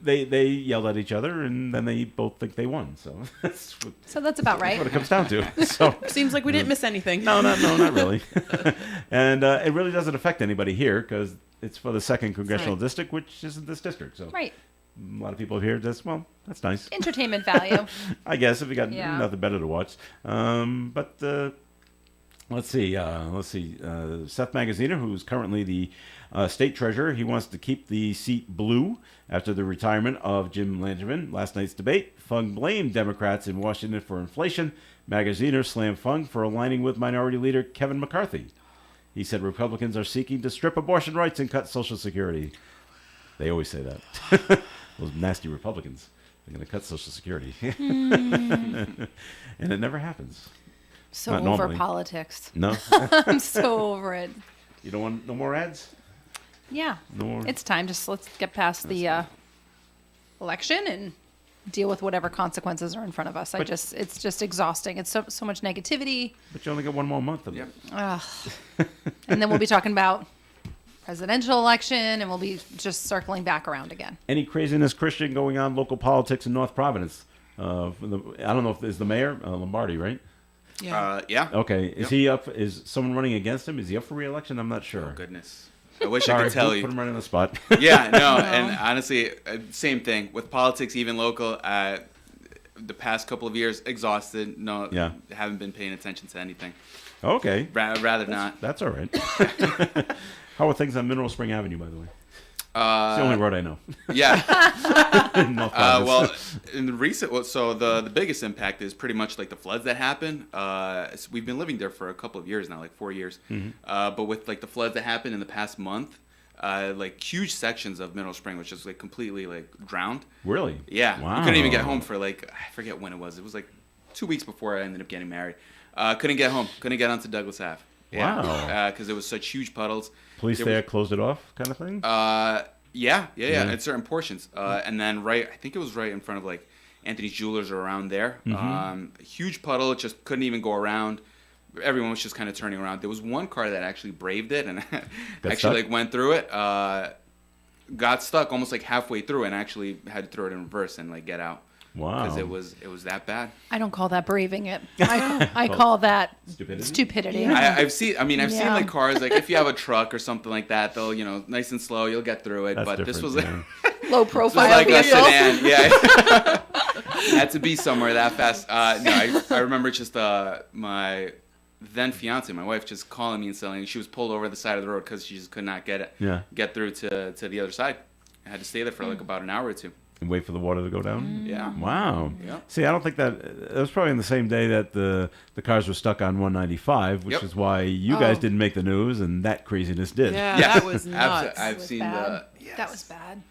B: they yelled at each other, and then they both think they won. So that's
C: So that's about right.
B: what it comes down to. So
D: Seems like we didn't miss anything.
B: no, not really. And it really doesn't affect anybody here because it's for the 2nd congressional
D: Right.
B: district, which isn't this district. So
C: Right.
B: a lot of people here just that's nice.
C: Entertainment value.
B: I guess if you got
C: Yeah.
B: nothing better to watch. But let's see. Seth Magaziner, who's currently the state treasurer, he wants to keep the seat blue after the retirement of Jim Langevin. Last night's debate, Fung blamed Democrats in Washington for inflation. Magaziner slammed Fung for aligning with Minority Leader Kevin McCarthy. He said Republicans are seeking to strip abortion rights and cut Social Security. They always say that. Those nasty Republicans. They're going to cut Social Security. And it never happens.
C: So
B: Not
C: over
B: normally.
C: politics.
B: No?
C: I'm so over it.
B: You don't want no more ads?
C: Yeah.
B: No more?
C: It's time. Just let's get past the election and deal with whatever consequences are in front of us. It's just exhausting. It's so much negativity.
B: But you only got one more month of it.
C: Ugh. And then we'll be talking about presidential election, and we'll be just circling back around again.
B: Any craziness, Christian, going on local politics in North Providence? I don't know if is the mayor Lombardi, right?
D: Yeah.
E: Yeah.
B: Okay, is he up? Is someone running against him? Is he up for re-election? I'm not sure.
E: Oh, goodness. I wish I
B: Sorry,
E: could tell
B: put
E: you.
B: him right on the spot.
E: Yeah, no, and honestly, same thing with politics, even local. The past couple of years, exhausted. No,
B: Yeah.
E: haven't been paying attention to anything.
B: Okay,
E: Rather not.
B: that's all right. How are things on Mineral Spring Avenue, by the way? It's the only road I know.
E: Yeah.
B: In North Providence.
E: Well, in the recent, so the biggest impact is pretty much like the floods that happened. So we've been living there for a couple of years now, like 4 years. But with like the floods that happened in the past month, like huge sections of Mineral Spring was just like completely like drowned.
B: Really?
E: Yeah.
B: Wow.
E: We couldn't even get home for like, I forget when it was. It was like 2 weeks before I ended up getting married. Couldn't get home. Couldn't get onto Douglas Ave.
B: Wow.
E: Because it was such huge puddles.
B: Police
E: There
B: there
E: was-
B: closed it off, kind of thing.
E: Yeah, at certain portions. And then I think it was right in front of like Anthony's Jewelers or around there. Huge puddle, it just couldn't even go around. Everyone was just kind of turning around. There was one car that actually braved it and actually
B: stuck?
E: like went through it. Got stuck almost like halfway through and actually had to throw it in reverse and like get out.
B: Wow.
E: Because it was that bad.
C: I don't call that braving it. I call that
B: Stupidity?
C: stupidity.
E: I've seen
C: Yeah.
E: like cars like if you have a truck or something like that, they'll nice and slow, you'll get through it.
B: That's
E: but this was
B: different,
C: Low
E: Just
C: profile
E: like a
C: vehicle.
E: sedan, yeah. Had to be somewhere that fast. No, I remember just my then fiance, my wife, just calling me and saying she was pulled over the side of the road because she just could not get through to the other side. I had to stay there for like about an hour or two.
B: And wait for the water to go down?
E: Yeah.
B: Wow.
E: Yeah.
B: See, I don't think that was probably in the same day that the cars were stuck on 195, which
E: Yep.
B: is why you guys didn't make the news and that craziness did.
D: Yeah,
E: Yeah.
D: that was nuts.
E: I've
C: was
E: seen
C: bad.
E: the.
C: That was bad.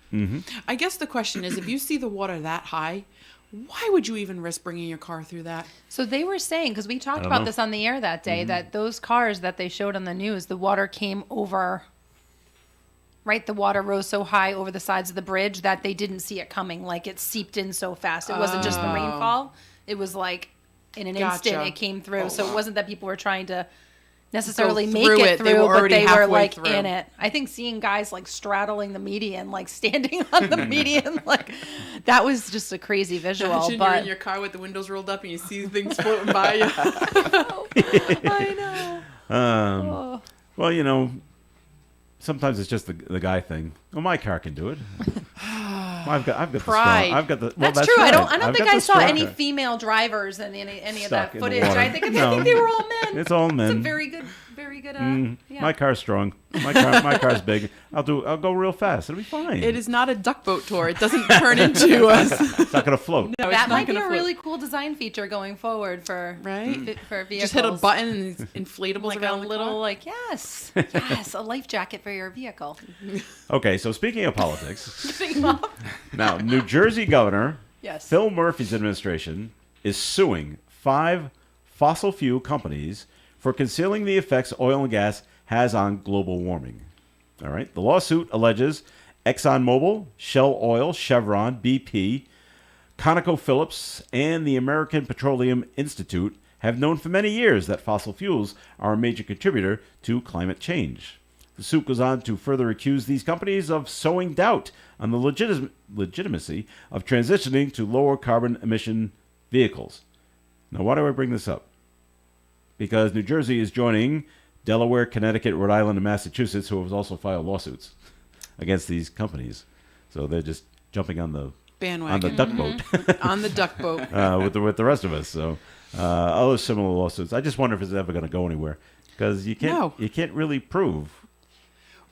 D: I guess the question is, if you see the water that high, why would you even risk bringing your car through that?
C: So they were saying, because we talked
B: don't
C: about
B: know.
C: this on the air that day, that those cars that they showed on the news, the water came over, right? The water rose so high over the sides of the bridge that they didn't see it coming. Like it seeped in so fast. It wasn't just the rainfall. It was like in an instant
D: Gotcha.
C: it came through. So it wasn't that people were trying to necessarily make
D: through
C: it
D: it.
C: through,
D: They were
C: but
D: already
C: they were
D: halfway
C: like
D: through.
C: in it. I think seeing guys like straddling the median, like standing on the median, like that was just a crazy visual.
D: Imagine you're
C: But
D: in your car with the windows rolled up and you see things floating by you.
C: I know.
B: Well, sometimes it's just the guy thing. Well, my car can do it. I've got the
D: Pride.
B: strong. I've got the. Well,
C: That's true.
B: Right.
C: I don't
B: I've
C: think
B: got
C: I
B: the
C: saw
B: strong
C: any
B: guy.
C: female drivers in any of
B: Stuck
C: that
B: in the
C: footage.
B: water.
C: I think
B: No.
C: they were all men.
B: It's all men.
C: It's a very good. Yeah.
B: My car's strong. My car's big. I'll go real fast. It'll be fine.
D: It is not a duck boat tour. It doesn't turn into us.
B: It's not gonna float.
D: No, it's
C: That
D: not
C: might be
D: gonna
C: a
D: float.
C: really cool design feature going forward for
D: Right?
C: for vehicles.
D: Just hit a button and it's inflatables
C: like a
D: around the
C: little
D: car.
C: like yes, a life jacket for your vehicle.
B: Okay, so speaking of politics, now New Jersey Governor
C: Yes.
B: Phil Murphy's administration is suing 5 fossil fuel companies for concealing the effects oil and gas has on global warming. All right. The lawsuit alleges ExxonMobil, Shell Oil, Chevron, BP, ConocoPhillips, and the American Petroleum Institute have known for many years that fossil fuels are a major contributor to climate change. The suit goes on to further accuse these companies of sowing doubt on the legitimacy of transitioning to lower carbon emission vehicles. Now, why do I bring this up? Because New Jersey is joining Delaware, Connecticut, Rhode Island, and Massachusetts, who have also filed lawsuits against these companies. So they're just jumping on the
D: Bandwagon.
B: duck boat
D: On the duck boat.
B: with the rest of us. So other similar lawsuits. I just wonder if it's ever going to go anywhere because you can't really prove.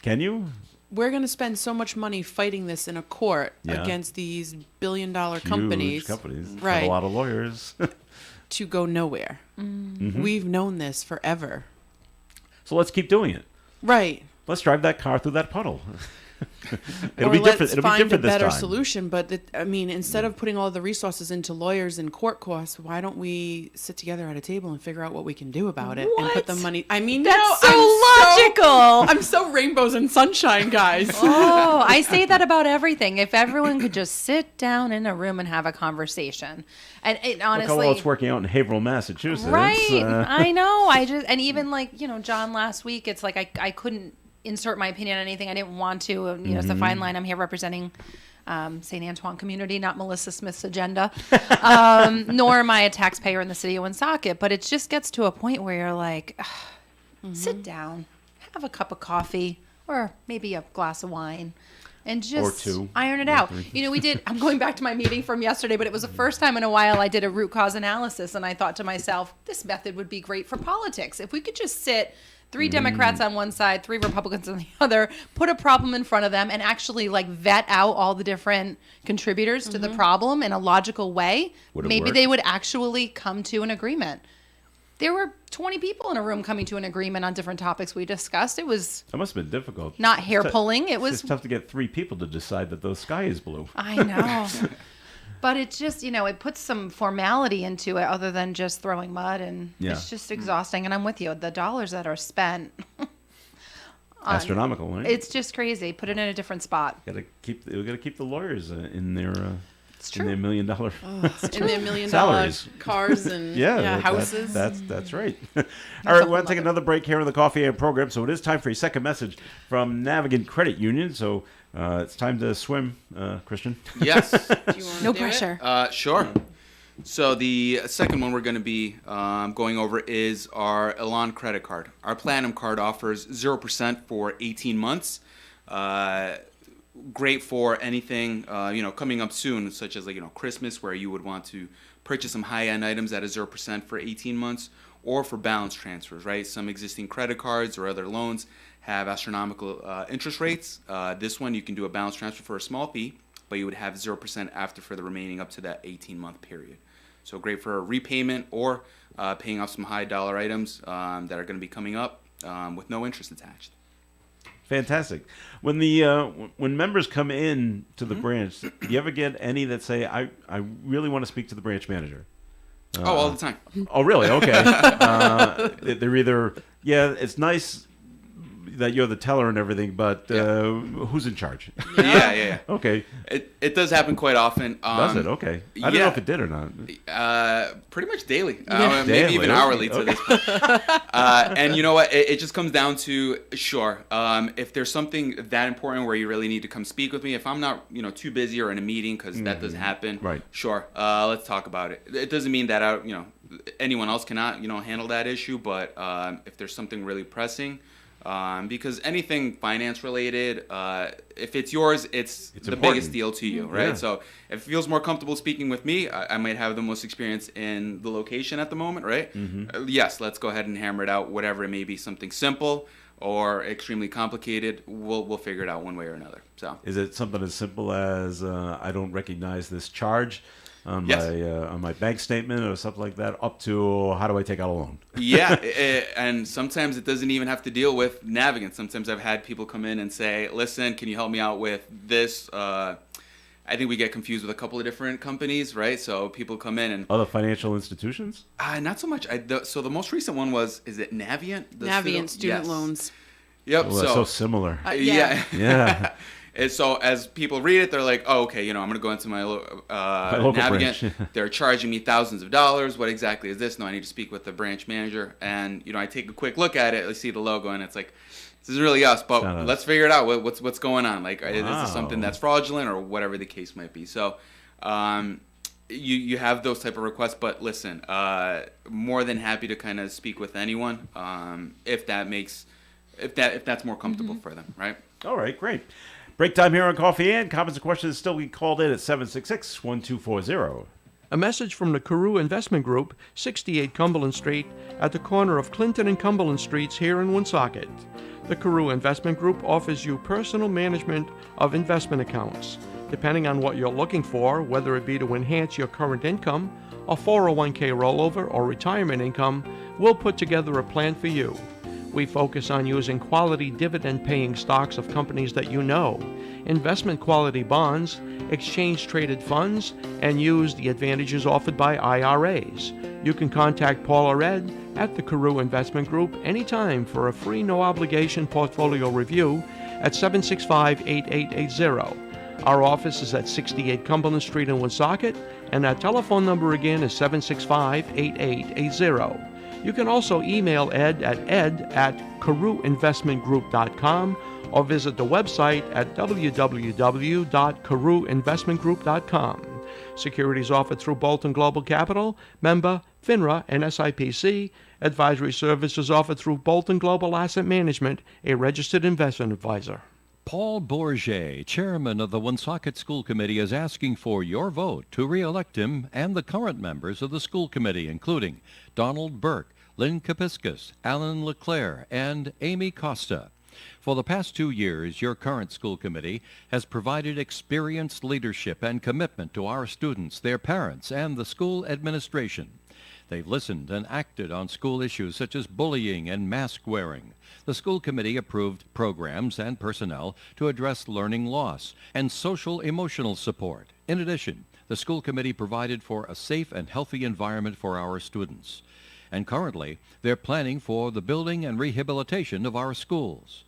B: Can you?
D: We're going to spend so much money fighting this in a court
B: Yeah.
D: against these billion-dollar
B: Huge
D: companies.
B: companies, have
D: Right.
B: a lot of lawyers.
D: To go nowhere. We've known this forever.
B: So let's keep doing it.
D: Right.
B: Let's drive that car through that puddle. It'll
D: Or
B: be different.
D: let's
B: It'll be
D: find a
B: different this
D: better
B: time.
D: solution. But instead of putting all the resources into lawyers and court costs, why don't we sit together at a table and figure out what we can do about it and put the money? I mean,
C: That's
D: no,
C: so logical.
D: I'm so rainbows and sunshine, guys.
C: Oh, I say that about everything. If everyone could just sit down in a room and have a conversation, and it,
B: Look how
C: honestly,
B: well it's working out in Haverhill, Massachusetts.
C: right? I know. And even like John last week, it's like I couldn't insert my opinion on anything. I didn't want to. It's a fine line. I'm here representing St. Antoine community, not Melissa Smith's agenda, nor am I a taxpayer in the city of Woonsocket. But it just gets to a point where you're like, sit down, have a cup of coffee, or maybe a glass of wine, and just
B: two.
C: iron it
B: Or
C: out.
B: three.
C: We did. I'm going back to my meeting from yesterday, but it was the first time in a while I did a root cause analysis, and I thought to myself, this method would be great for politics. If we could just sit 3 Democrats on one side, 3 Republicans on the other, put a problem in front of them, and actually like vet out all the different contributors to the problem in a logical way,
B: Would it
C: maybe
B: work?
C: they would actually come to an agreement. There were 20 people in a room coming to an agreement on different topics we discussed. It was
B: That must have been difficult.
C: not hair
B: It's tou-
C: pulling. It
B: It's
C: was
B: just tough to get 3 people to decide that the sky is blue.
C: I know. But it's just, it puts some formality into it other than just throwing mud, and
B: Yeah.
C: it's just exhausting. And I'm with you. The dollars that are spent,
B: Astronomical, right?
C: it's just crazy. Put it in a different spot.
B: We gotta keep the lawyers in their
C: It's
B: in
C: true.
B: their $1 million.
D: In their $1 million
B: Salaries.
D: cars and houses.
B: That's right. All right,
C: a
B: we're going
C: whole
B: to take another break here on the Coffee AM program. So it is time for a second message from Navigant Credit Union. So it's time to swim, Christian.
E: Yes.
D: Do you wanna
C: No
D: do it?
C: pressure.
E: Sure. So the second one we're going to be going over is our Elan credit card. Our Platinum card offers 0% for 18 months. Great for anything coming up soon, such as Christmas, where you would want to purchase some high-end items at a 0% for 18 months, or for balance transfers. Right, some existing credit cards or other loans have astronomical interest rates. This one you can do a balance transfer for a small fee, but you would have 0% after for the remaining up to that 18-month period. So great for a repayment or paying off some high-dollar items that are going to be coming up with no interest attached.
B: Fantastic. When when members come in to the branch, do you ever get any that say, I really want to speak to the branch manager?
E: All the time.
B: Oh, really? Okay. They're either, it's nice that you're the teller and everything, but who's in charge?
E: Yeah.
B: Okay.
E: It does happen quite often.
B: Does it? Okay. I don't know if it did or not.
E: Pretty much daily.
B: Daily,
E: Maybe even
B: okay,
E: hourly to
B: okay.
E: this point. And you know what? It just comes down to, sure, if there's something that important where you really need to come speak with me, if I'm not, too busy or in a meeting, because that does happen.
B: Right.
E: Sure. Let's talk about it. It doesn't mean that anyone else cannot, handle that issue, but if there's something really pressing, Because anything finance related, if it's yours, it's the
B: important.
E: biggest deal to you, right?
B: Yeah.
E: So if it feels more comfortable speaking with me, I might have the most experience in the location at the moment, right? Yes, let's go ahead and hammer it out, whatever it may be, something simple or extremely complicated, we'll figure it out one way or another. So
B: Is it something as simple as I don't recognize this charge on
E: Yes.
B: my bank statement or something like that, up to how do I take out a loan?
E: yeah, and sometimes it doesn't even have to deal with Navigant. Sometimes I've had people come in and say, "Listen, can you help me out with this?" I think we get confused with a couple of different companies, right? So people come in and
B: Other financial institutions?
E: not so much. So the most recent one is it Navient?
D: Navient student
E: Yes.
D: loans.
E: Yep.
B: Oh, that's so similar.
E: Yeah.
B: Yeah.
E: And so as people read it, they're like, "Oh, okay, I'm going to go into my
B: local
E: Navigant.
B: branch.
E: They're charging me thousands of dollars. What exactly is this? No, I need to speak with the branch manager." And I take a quick look at it. I see the logo, and it's like, this is really us. But
B: Not us.
E: let's figure it out. What's going on? Like, is
B: Wow.
E: this something that's fraudulent or whatever the case might be? So, you have those type of requests. But listen, more than happy to kind of speak with anyone if that's more comfortable for them, right?
B: All right, great. Break time here on Coffee and comments and questions still be called in at 766-1240.
J: A message from the Carew Investment Group, 68 Cumberland Street, at the corner of Clinton and Cumberland Streets here in Woonsocket. The Carew Investment Group offers you personal management of investment accounts. Depending on what you're looking for, whether it be to enhance your current income, a 401k rollover, or retirement income, we'll put together a plan for you. We focus on using quality dividend-paying stocks of companies that you know, investment quality bonds, exchange-traded funds, and use the advantages offered by IRAs. You can contact Paul or Ed at the Carew Investment Group anytime for a free no-obligation portfolio review at 765-8880. Our office is at 68 Cumberland Street in Woonsocket, and our telephone number again is 765-8880. You can also email Ed at ed@carewinvestmentgroup.com or visit the website at www.carewinvestmentgroup.com. Securities offered through Bolton Global Capital, member FINRA and SIPC. Advisory services offered through Bolton Global Asset Management, a registered investment advisor.
A: Paul Bourget, chairman of the Woonsocket School Committee, is asking for your vote to re-elect him and the current members of the school committee, including Donald Burke, Lynn Kapiskas, Alan LeClaire, and Amy Costa. For the past 2 years, your current school committee has provided experienced leadership and commitment to our students, their parents, and the school administration. They've listened and acted on school issues such as bullying and mask wearing. The school committee approved programs and personnel to address learning loss and social-emotional support. In addition, the school committee provided for a safe and healthy environment for our students. And currently, they're planning for the building and rehabilitation of our schools.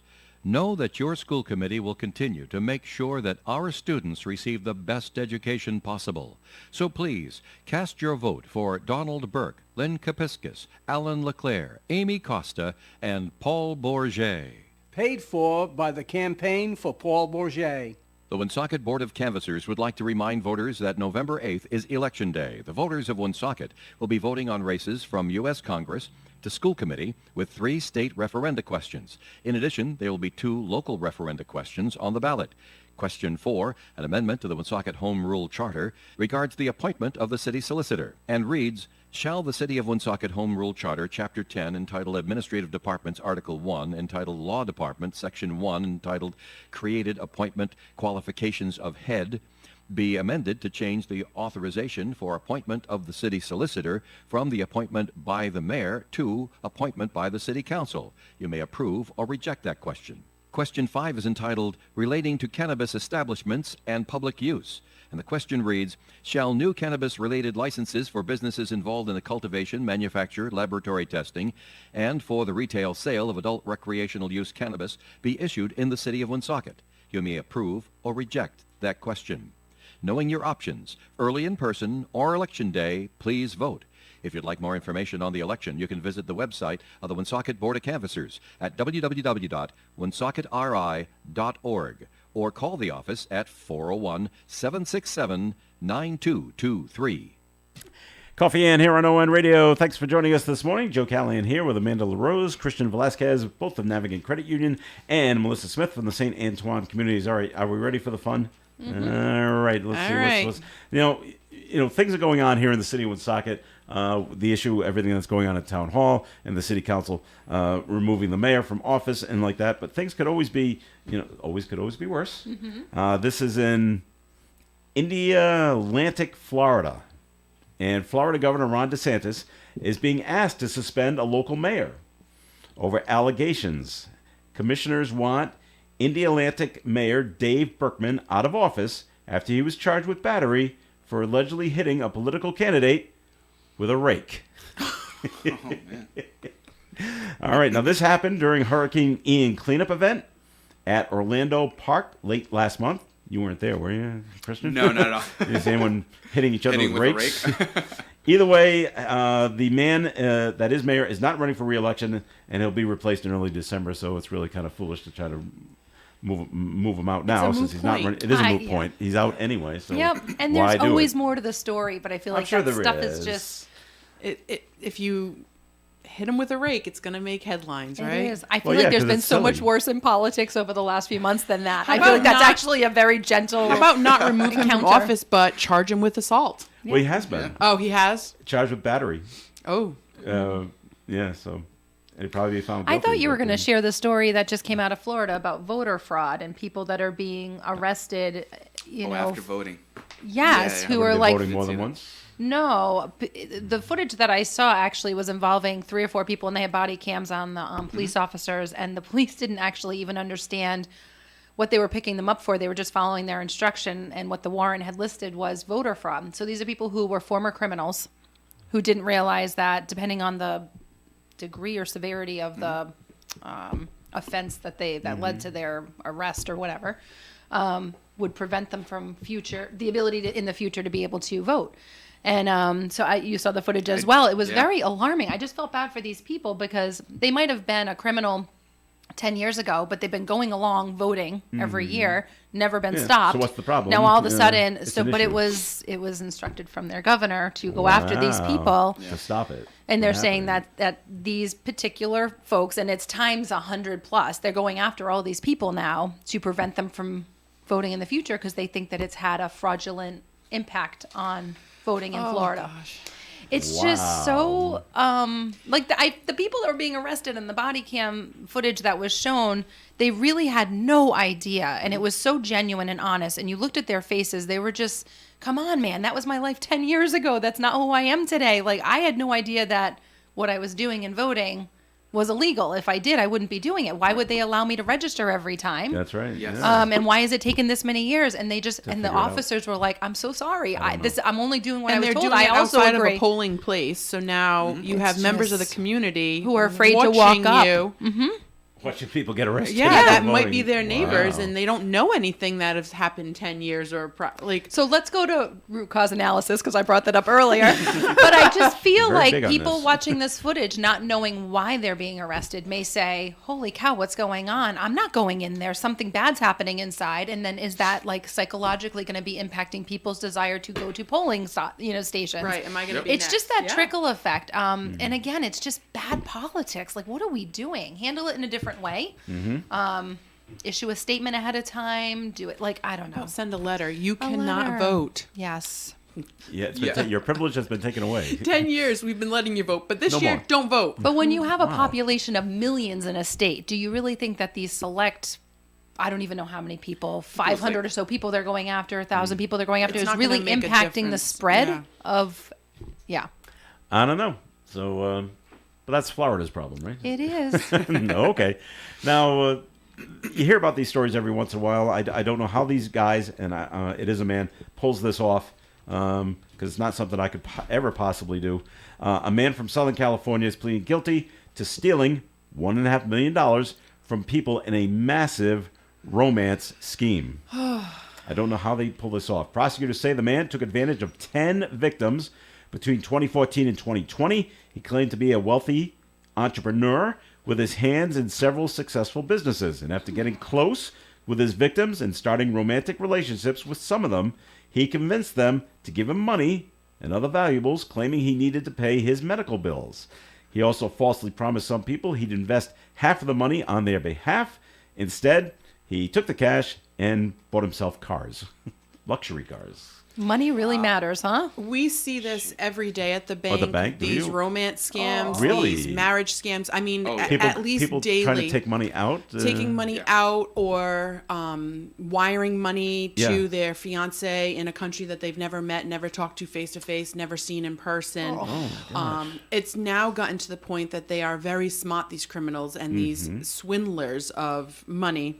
A: Know that your school committee will continue to make sure that our students receive the best education possible. So please, cast your vote for Donald Burke, Lynn Kapiskas, Alan LeClaire, Amy Costa, and Paul Bourget.
K: Paid for by the Campaign for Paul Bourget.
A: The Woonsocket Board of Canvassers would like to remind voters that November 8th is Election Day. The voters of Woonsocket will be voting on races from U.S. Congress to school committee with 3 state referenda questions. In addition, there will be 2 local referenda questions on the ballot. Question 4, an amendment to the Woonsocket Home Rule Charter, regards the appointment of the city solicitor and reads, shall the City of Woonsocket Home Rule Charter, Chapter 10, entitled Administrative Departments, Article 1, entitled Law Department, Section 1, entitled Created Appointment Qualifications of Head, be amended to change the authorization for appointment of the city solicitor from the appointment by the mayor to appointment by the city council. You may approve or reject that question. Question 5 is entitled Relating to Cannabis Establishments and Public Use. And the question reads, shall new cannabis-related licenses for businesses involved in the cultivation, manufacture, laboratory testing, and for the retail sale of adult recreational use cannabis be issued in the city of Woonsocket? You may approve or reject that question. Knowing your options, early in person or election day, please vote. If you'd like more information on the election, you can visit the website of the Woonsocket Board of Canvassers at www.woonsocketri.org or call the office at 401-767-9223.
B: Coffee Ann here on ON Radio. Thanks for joining us this morning. Joe Callahan here with Amanda LaRose, Christian Velasquez, both of Navigant Credit Union, and Melissa Smith from the St. Antoine Communities. All right, are we ready for the fun?
D: Mm-hmm.
B: All right, let's see.
D: All right.
B: Let's, things are going on here in the city of Woonsocket. The issue, everything that's going on at Town Hall and the City Council removing the mayor from office and like that. But things could always be, could always be worse.
C: Mm-hmm.
B: This is in Indialantic, Florida. And Florida Governor Ron DeSantis is being asked to suspend a local mayor over allegations. Commissioners want Indialantic Mayor Dave Berkman out of office after he was charged with battery for allegedly hitting a political candidate with a rake.
E: Oh, man.
B: All right, now this happened during Hurricane Ian cleanup event at Orlando Park late last month. You weren't there, were you, Christian?
E: No.
B: Is anyone hitting each other
E: Hitting
B: with
E: with a
B: rakes?
E: rake?
B: Either way, the man that is mayor is not running for re-election, and he'll be replaced in early December. So it's really kind of foolish to try to move him out now,
D: a moot
B: since he's not
D: point.
B: running. It is a moot
C: Yeah.
B: point. He's out anyway. So
C: Yep, and
B: why
C: there's
B: do
C: always
B: it?
C: more to the story, but I feel
B: I'm
C: like
B: sure
C: that
B: there
C: stuff
B: is.
C: is just.
D: If you hit him with a rake, it's going to make headlines, right?
C: It is. I feel
B: Well, yeah,
C: like there's
B: 'cause
C: been
B: it's
C: so much
B: silly.
C: worse in politics over the last few months than that.
D: How
C: I feel like
D: about
C: that's
D: not-
C: actually a very gentle.
D: How about not remove him from
C: encounter.
D: office, but charge him with assault?
B: Well, he has been
D: Oh, he has?
B: charged with battery.
D: Oh.
B: So he'd probably be found
C: I
B: guilty.
C: thought you were
B: but,
C: going to share the story that just came out of Florida about voter fraud and people that are being arrested.
E: After voting.
C: Yes,
E: Yeah,
C: who
B: Were
C: are
B: they
C: like
B: voting more than
E: Seen it.
B: once?
C: no. The footage that I saw actually was involving 3 or 4 people, and they had body cams on the police officers, and the police didn't actually even understand what they were picking them up for. They were just following their instruction, and what the warrant had listed was voter fraud. So these are people who were former criminals who didn't realize that depending on the degree or severity of the offense that led to their arrest or whatever, would prevent them from the ability to, in the future, to be able to vote. And you saw the footage as well. It was very alarming. I just felt bad for these people because they might have been a criminal 10 years ago, but they've been going along voting every year, never been
B: Yeah.
C: stopped.
B: So what's the problem?
C: Now all of a
B: Yeah,
C: sudden,
B: it's
C: so
B: an
C: but
B: issue.
C: it was instructed from their governor to go after these people.
B: To stop it.
C: And they're
B: from
C: saying
B: happening.
C: that these particular folks, and it's times 100 plus, they're going after all these people now to prevent them from voting in the future because they think that it's had a fraudulent impact on voting in Florida.
D: Gosh.
C: It's just so like the people that were being arrested and the body cam footage that was shown, they really had no idea, and it was so genuine and honest. And you looked at their faces; they were just, "Come on, man, that was my life 10 years ago. That's not who I am today." Like I had no idea that what I was doing in voting was illegal. If I did, I wouldn't be doing it. Why would they allow me to register every time?
B: That's right.
E: Yes.
B: Yeah.
C: And why is it taking this many years? And they just and the
B: figure it out.
C: officers were like, "I'm so sorry. I'm only doing what I
D: And
C: was
D: they're
C: told."
D: doing
C: I
D: it
C: also
D: outside
C: agree.
D: of a polling place, so now you have members of the community
C: who are afraid to walk
D: watching
C: up.
D: you.
B: Watching people get arrested.
D: Yeah,
B: for
D: that might
B: voting.
D: be their neighbors,
B: Wow.
D: and they don't know anything that has happened 10 years or
C: So let's go to root cause analysis because I brought that up earlier. But I just feel
B: Very
C: like
B: big on
C: people
B: this.
C: watching this footage, not knowing why they're being arrested, may say, "Holy cow, what's going on? I'm not going in there. Something bad's happening inside." And then is that like psychologically going to be impacting people's desire to go to polling stations?
D: Right, am I going to be
C: It's just that
D: next? Yeah.
C: trickle effect.
B: Mm-hmm.
C: And again, it's just bad politics. Like, what are we doing? Handle it in a different way.
B: Mm-hmm.
C: Issue a statement ahead of time. Do it like, I don't know.
D: Send a letter. You
C: A
D: cannot
C: letter.
D: vote.
C: Yes.
B: Yeah, it's been your privilege has been taken away.
D: 10 years we've been letting you vote, but this
B: No
D: year,
B: more.
D: don't vote.
C: But when you have a population of millions in a state, do you really think that these select, I don't even know how many people, 500 or so people they're going after, 1,000 people they're going after,
D: It's
C: is
D: not gonna
C: really
D: make a
C: impacting the
D: difference.
C: spread
D: Yeah.
C: of, yeah,
B: I don't know. So, but that's Florida's problem, right?
C: it is.
B: No, okay. Now, you hear about these stories every once in a while. I don't know how these guys, and it is a man, pulls this off because it's not something I could ever possibly do. A man from Southern California is pleading guilty to stealing $1.5 million from people in a massive romance scheme. I don't know how they pull this off. Prosecutors say the man took advantage of 10 victims between 2014 and 2020. He claimed to be a wealthy entrepreneur with his hands in several successful businesses. And after getting close with his victims and starting romantic relationships with some of them, he convinced them to give him money and other valuables, claiming he needed to pay his medical bills. He also falsely promised some people he'd invest half of the money on their behalf. Instead, he took the cash and bought himself cars, luxury cars.
C: Money really matters, huh?
D: We see this every day at the bank.
B: the bank, do
D: these
B: you?
D: romance scams,
B: Really?
D: these marriage scams. I mean,
B: People,
D: at least
B: people
D: daily.
B: trying to take money out?
D: Taking money out or wiring money to
B: Yeah.
D: their fiance in a country that they've never met, never talked to face, never seen in person. It's now gotten to the point that they are very smart, these criminals and these swindlers of money,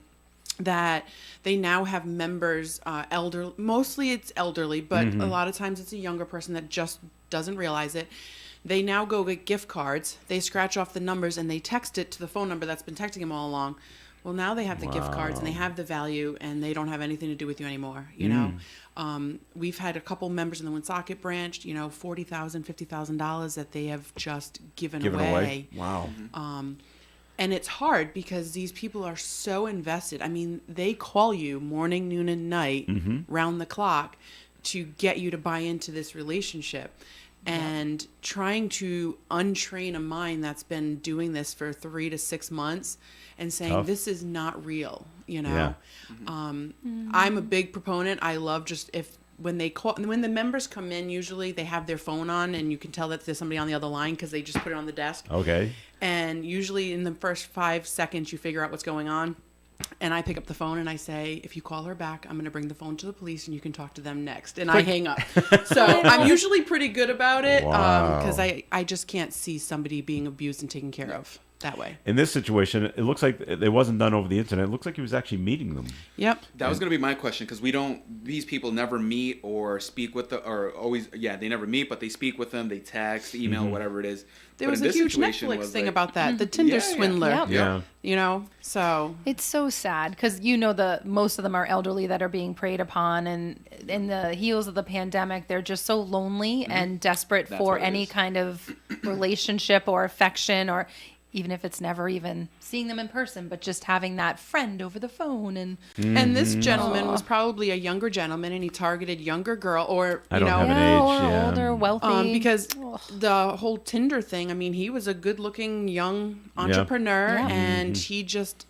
D: that they now have members, mostly it's elderly, but a lot of times it's a younger person that just doesn't realize it. They now go get gift cards, they scratch off the numbers, and they text it to the phone number that's been texting them all along. Well, now they have the gift cards and they have the value, and they don't have anything to do with you anymore. You know, we've had a couple members in the Woonsocket branch, you know, $40,000, $50,000 that they have just given away.
B: Wow.
D: And it's hard because these people are so invested. I mean, they call you morning, noon, and night, round the clock, to get you to buy into this relationship. And trying to untrain a mind that's been doing this for 3 to 6 months and saying,
B: Tough.
D: this is not real, you know?
B: Yeah.
D: I'm a big proponent. I love just when they call, when the members come in, usually they have their phone on and you can tell that there's somebody on the other line because they just put it on the desk.
B: Okay.
D: And usually in the first 5 seconds, you figure out what's going on. And I pick up the phone and I say, if you call her back, I'm going to bring the phone to the police and you can talk to them next. And I hang up. So I'm usually pretty good about it because I just can't see somebody being abused and taken care of that way.
B: In this situation, it looks like it wasn't done over the internet. It looks like he was actually meeting them.
D: Yep.
E: That was going to be my question because these people never meet or speak with they never meet, but they speak with them, they text, email, whatever it is.
D: There
E: But
D: was
E: in
D: a
E: this
D: huge
E: situation
D: Netflix
E: was
D: thing
E: like-
D: about that. The Tinder swindler.
C: Yep.
B: Yeah.
D: You know, so
C: It's so sad because you know most of them are elderly that are being preyed upon, and in the heels of the pandemic, they're just so lonely and desperate
E: That's
C: for
E: what it
C: any
E: is.
C: kind of relationship or affection, or even if it's never even seeing them in person, but just having that friend over the phone. And
D: And this gentleman was probably a younger gentleman, and he targeted younger girl, or
B: I
D: you
B: don't
D: know,
B: have an
C: yeah,
B: age,
C: or
B: yeah.
C: older, wealthy.
D: because the whole Tinder thing. I mean, he was a good-looking young entrepreneur,
C: Yeah.
D: and he just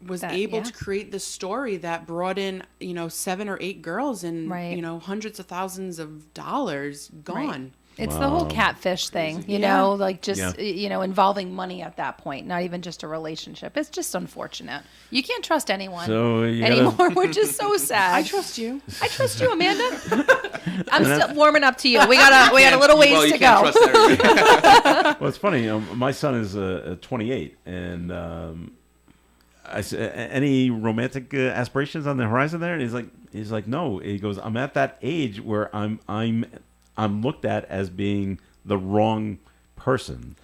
D: was able to create this story that brought in 7 or 8 girls and
C: Right.
D: hundreds of thousands of dollars gone.
C: Right. It's the whole catfish thing, you
D: Yeah.
C: know, like just,
B: Yeah.
C: involving money at that point, not even just a relationship. It's just unfortunate. You can't trust anyone
B: So you gotta-
C: anymore, which is so sad.
D: I trust you.
C: I trust you, Amanda. I'm still warming up to you. We got a little ways
E: Well, you
C: to
E: can't
C: go.
E: trust everybody.
B: Well, it's funny. My son is 28, and I said, "Any romantic aspirations on the horizon there?" And he's like, "No." He goes, "I'm at that age where I'm looked at as being the wrong person.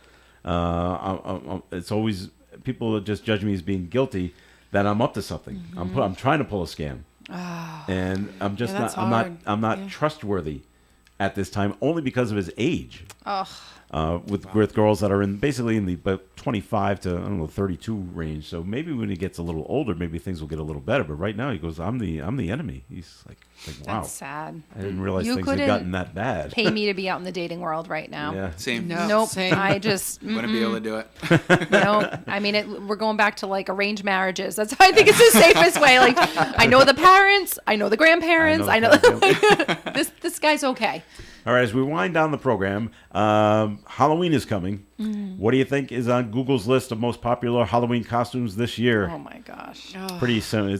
B: It's always people just judge me as being guilty that I'm up to something. I'm trying to pull a scam, and I'm just
D: Yeah, that's
B: not.
D: hard.
B: I'm not
D: Yeah.
B: trustworthy at this time, only because of his age."
C: Ugh.
B: With girls that are basically in the about 25 to 32 range. So maybe when he gets a little older, maybe things will get a little better. But right now, he goes, "I'm the enemy." He's like wow,
C: That's sad.
B: I didn't realize
C: You
B: things had
C: couldn't
B: gotten that bad.
C: Pay me to be out in the dating world right now.
B: Yeah.
E: Same.
D: No.
C: Nope.
D: Same.
C: I just
E: Wouldn't be able to do it.
C: no. I mean, we're going back to like arranged marriages. That's I think it's the safest way. Like I know the parents, I know the grandparents, I know, this guy's okay.
B: All right, as we wind down the program, Halloween is coming. What do you think is on Google's list of most popular Halloween costumes this year?
C: Oh my gosh.
B: Pretty simple.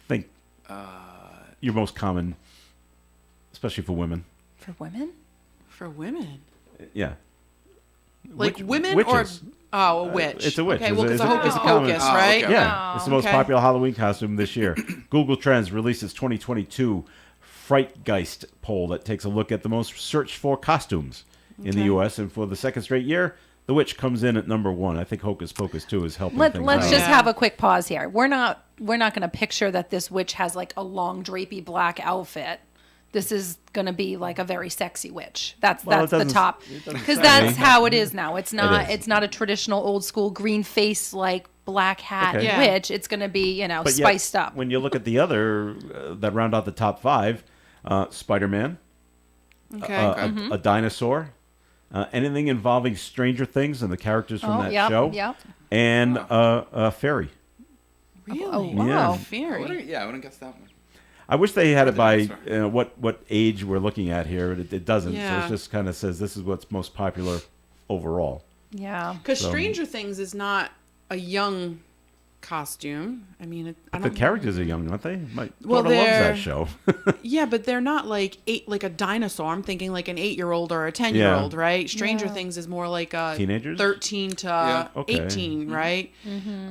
B: Think your most common, especially for women.
C: For women?
D: For women,
B: Yeah.
D: like women
B: witches.
D: or a witch.
B: It's a witch.
D: Okay, well, because
B: It's
D: a
B: a
D: hocus
B: common-
D: pocus,
E: Oh,
D: right?
E: okay.
B: Yeah, it's the most
D: okay.
B: popular Halloween costume this year. Google Trends released its 2022 Frightgeist poll that takes a look at the most searched for costumes in the
D: Okay.
B: U.S. And for the second straight year, The Witch comes in at number 1. I think Hocus Pocus 2 is helping things
C: Let's
B: out.
C: just
D: Yeah.
C: have a quick pause here. We're not going to picture that this witch has like a long drapey black outfit. This is going to be like a very sexy witch. That's
B: Well,
C: the
B: it doesn't-
C: top,
B: it doesn't
C: because
B: say.
C: that's how it is now. It's not.
B: is.
C: It's not a traditional old school green face like black hat
B: Okay.
D: Yeah.
C: witch. It's going to be
B: But yet,
C: spiced up.
B: When you look at the other that round out the top 5, Spider-Man,
D: Okay.
B: a dinosaur, anything involving Stranger Things and the characters from that
C: yep,
B: show,
C: yep.
B: and a fairy.
D: Really?
C: Oh, wow.
B: Yeah.
D: Fairy.
E: I wouldn't guess that one.
B: I wish they had it by
E: dinosaur.
B: what age we're looking at here. It doesn't. So
D: Yeah.
B: it just kind of says this is what's most popular overall.
C: Yeah.
D: Because Stranger Things is not a young costume. I mean, I
B: The
D: don't.
B: characters are young, aren't they? My
D: Well,
B: daughter loves
D: they're-
B: that show.
D: Yeah, but they're not like a dinosaur. I'm thinking like an 8-year-old or a 10-year-old, right? Stranger
C: Yeah.
D: Things is more like a
B: Teenagers?
D: 13 to
E: Yeah.
B: Okay.
D: 18, right?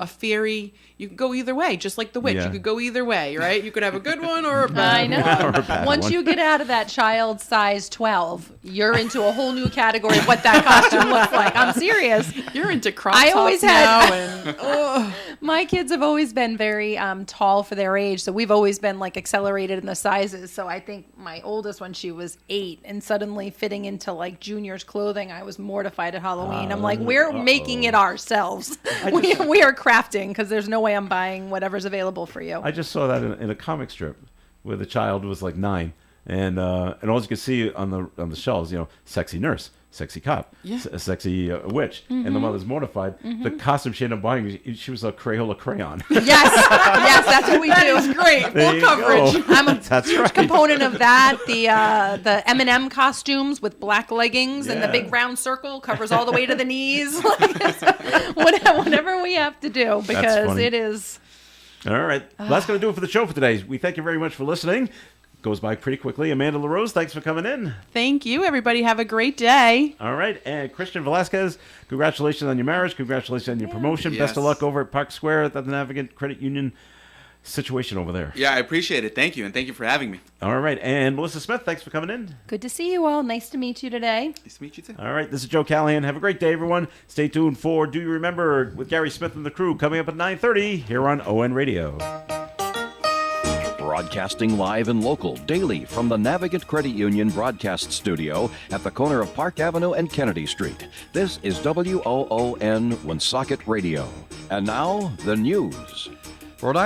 D: A fairy, you could go either way, just like the witch.
B: Yeah.
D: You could go either way, right? You could have a good one or a bad
C: I
D: one.
C: know.
B: Or a bad
C: Once
B: one.
C: you get out of that child size 12, you're into a whole new category of what that costume looks like. I'm serious.
D: You're into crop
C: I
D: tops
C: always
D: now,
C: had-
D: and oh,
C: My kids have always been very tall for their age, so we've always been like accelerated in the sizes. So I think my oldest when she was 8 and suddenly fitting into like junior's clothing, I was mortified at Halloween. I'm like, we're making it ourselves. We are crafting because there's no way I'm buying whatever's available for you.
B: I just saw that in a comic strip where the child was like 9, and all you could see on the shelves, sexy nurse, sexy cop,
D: Yeah.
B: a sexy witch, and the mother's mortified. The costume she ended up buying, she was a Crayola crayon.
C: yes, that's what we
D: that
C: do.
D: is great.
B: There
D: Full
B: you
D: coverage.
B: go.
C: I'm a
B: That's
C: huge
B: right.
C: component of that. The M&M costumes with black leggings and the
B: Yeah.
C: big round circle covers all the way to the knees. Whatever we have to do because
B: funny.
C: it is.
B: All right. Well, that's going to do it for the show for today. We thank you very much for listening. Goes by pretty quickly. Amanda LaRose, thanks for coming in.
D: Thank you, everybody. Have a great day.
B: All right. And Christian Velasquez, congratulations on your marriage. Congratulations on your promotion. Best of
E: Yes.
B: luck over at Park Square at the Navigant Credit Union situation over there.
E: Yeah, I appreciate it. Thank you, and thank you for having me.
B: All right. And Melissa Smith, thanks for coming in.
C: Good to see you all. Nice to meet you today.
E: Nice to meet you too.
B: All right. This is Joe Callahan. Have a great day, everyone. Stay tuned for Do You Remember with Gary Smith and the crew coming up at 9:30 here on ON Radio.
A: Broadcasting live and local daily from the Navigant Credit Union broadcast studio at the corner of Park Avenue and Kennedy Street. This is WOON Woonsocket Radio. And now, the news.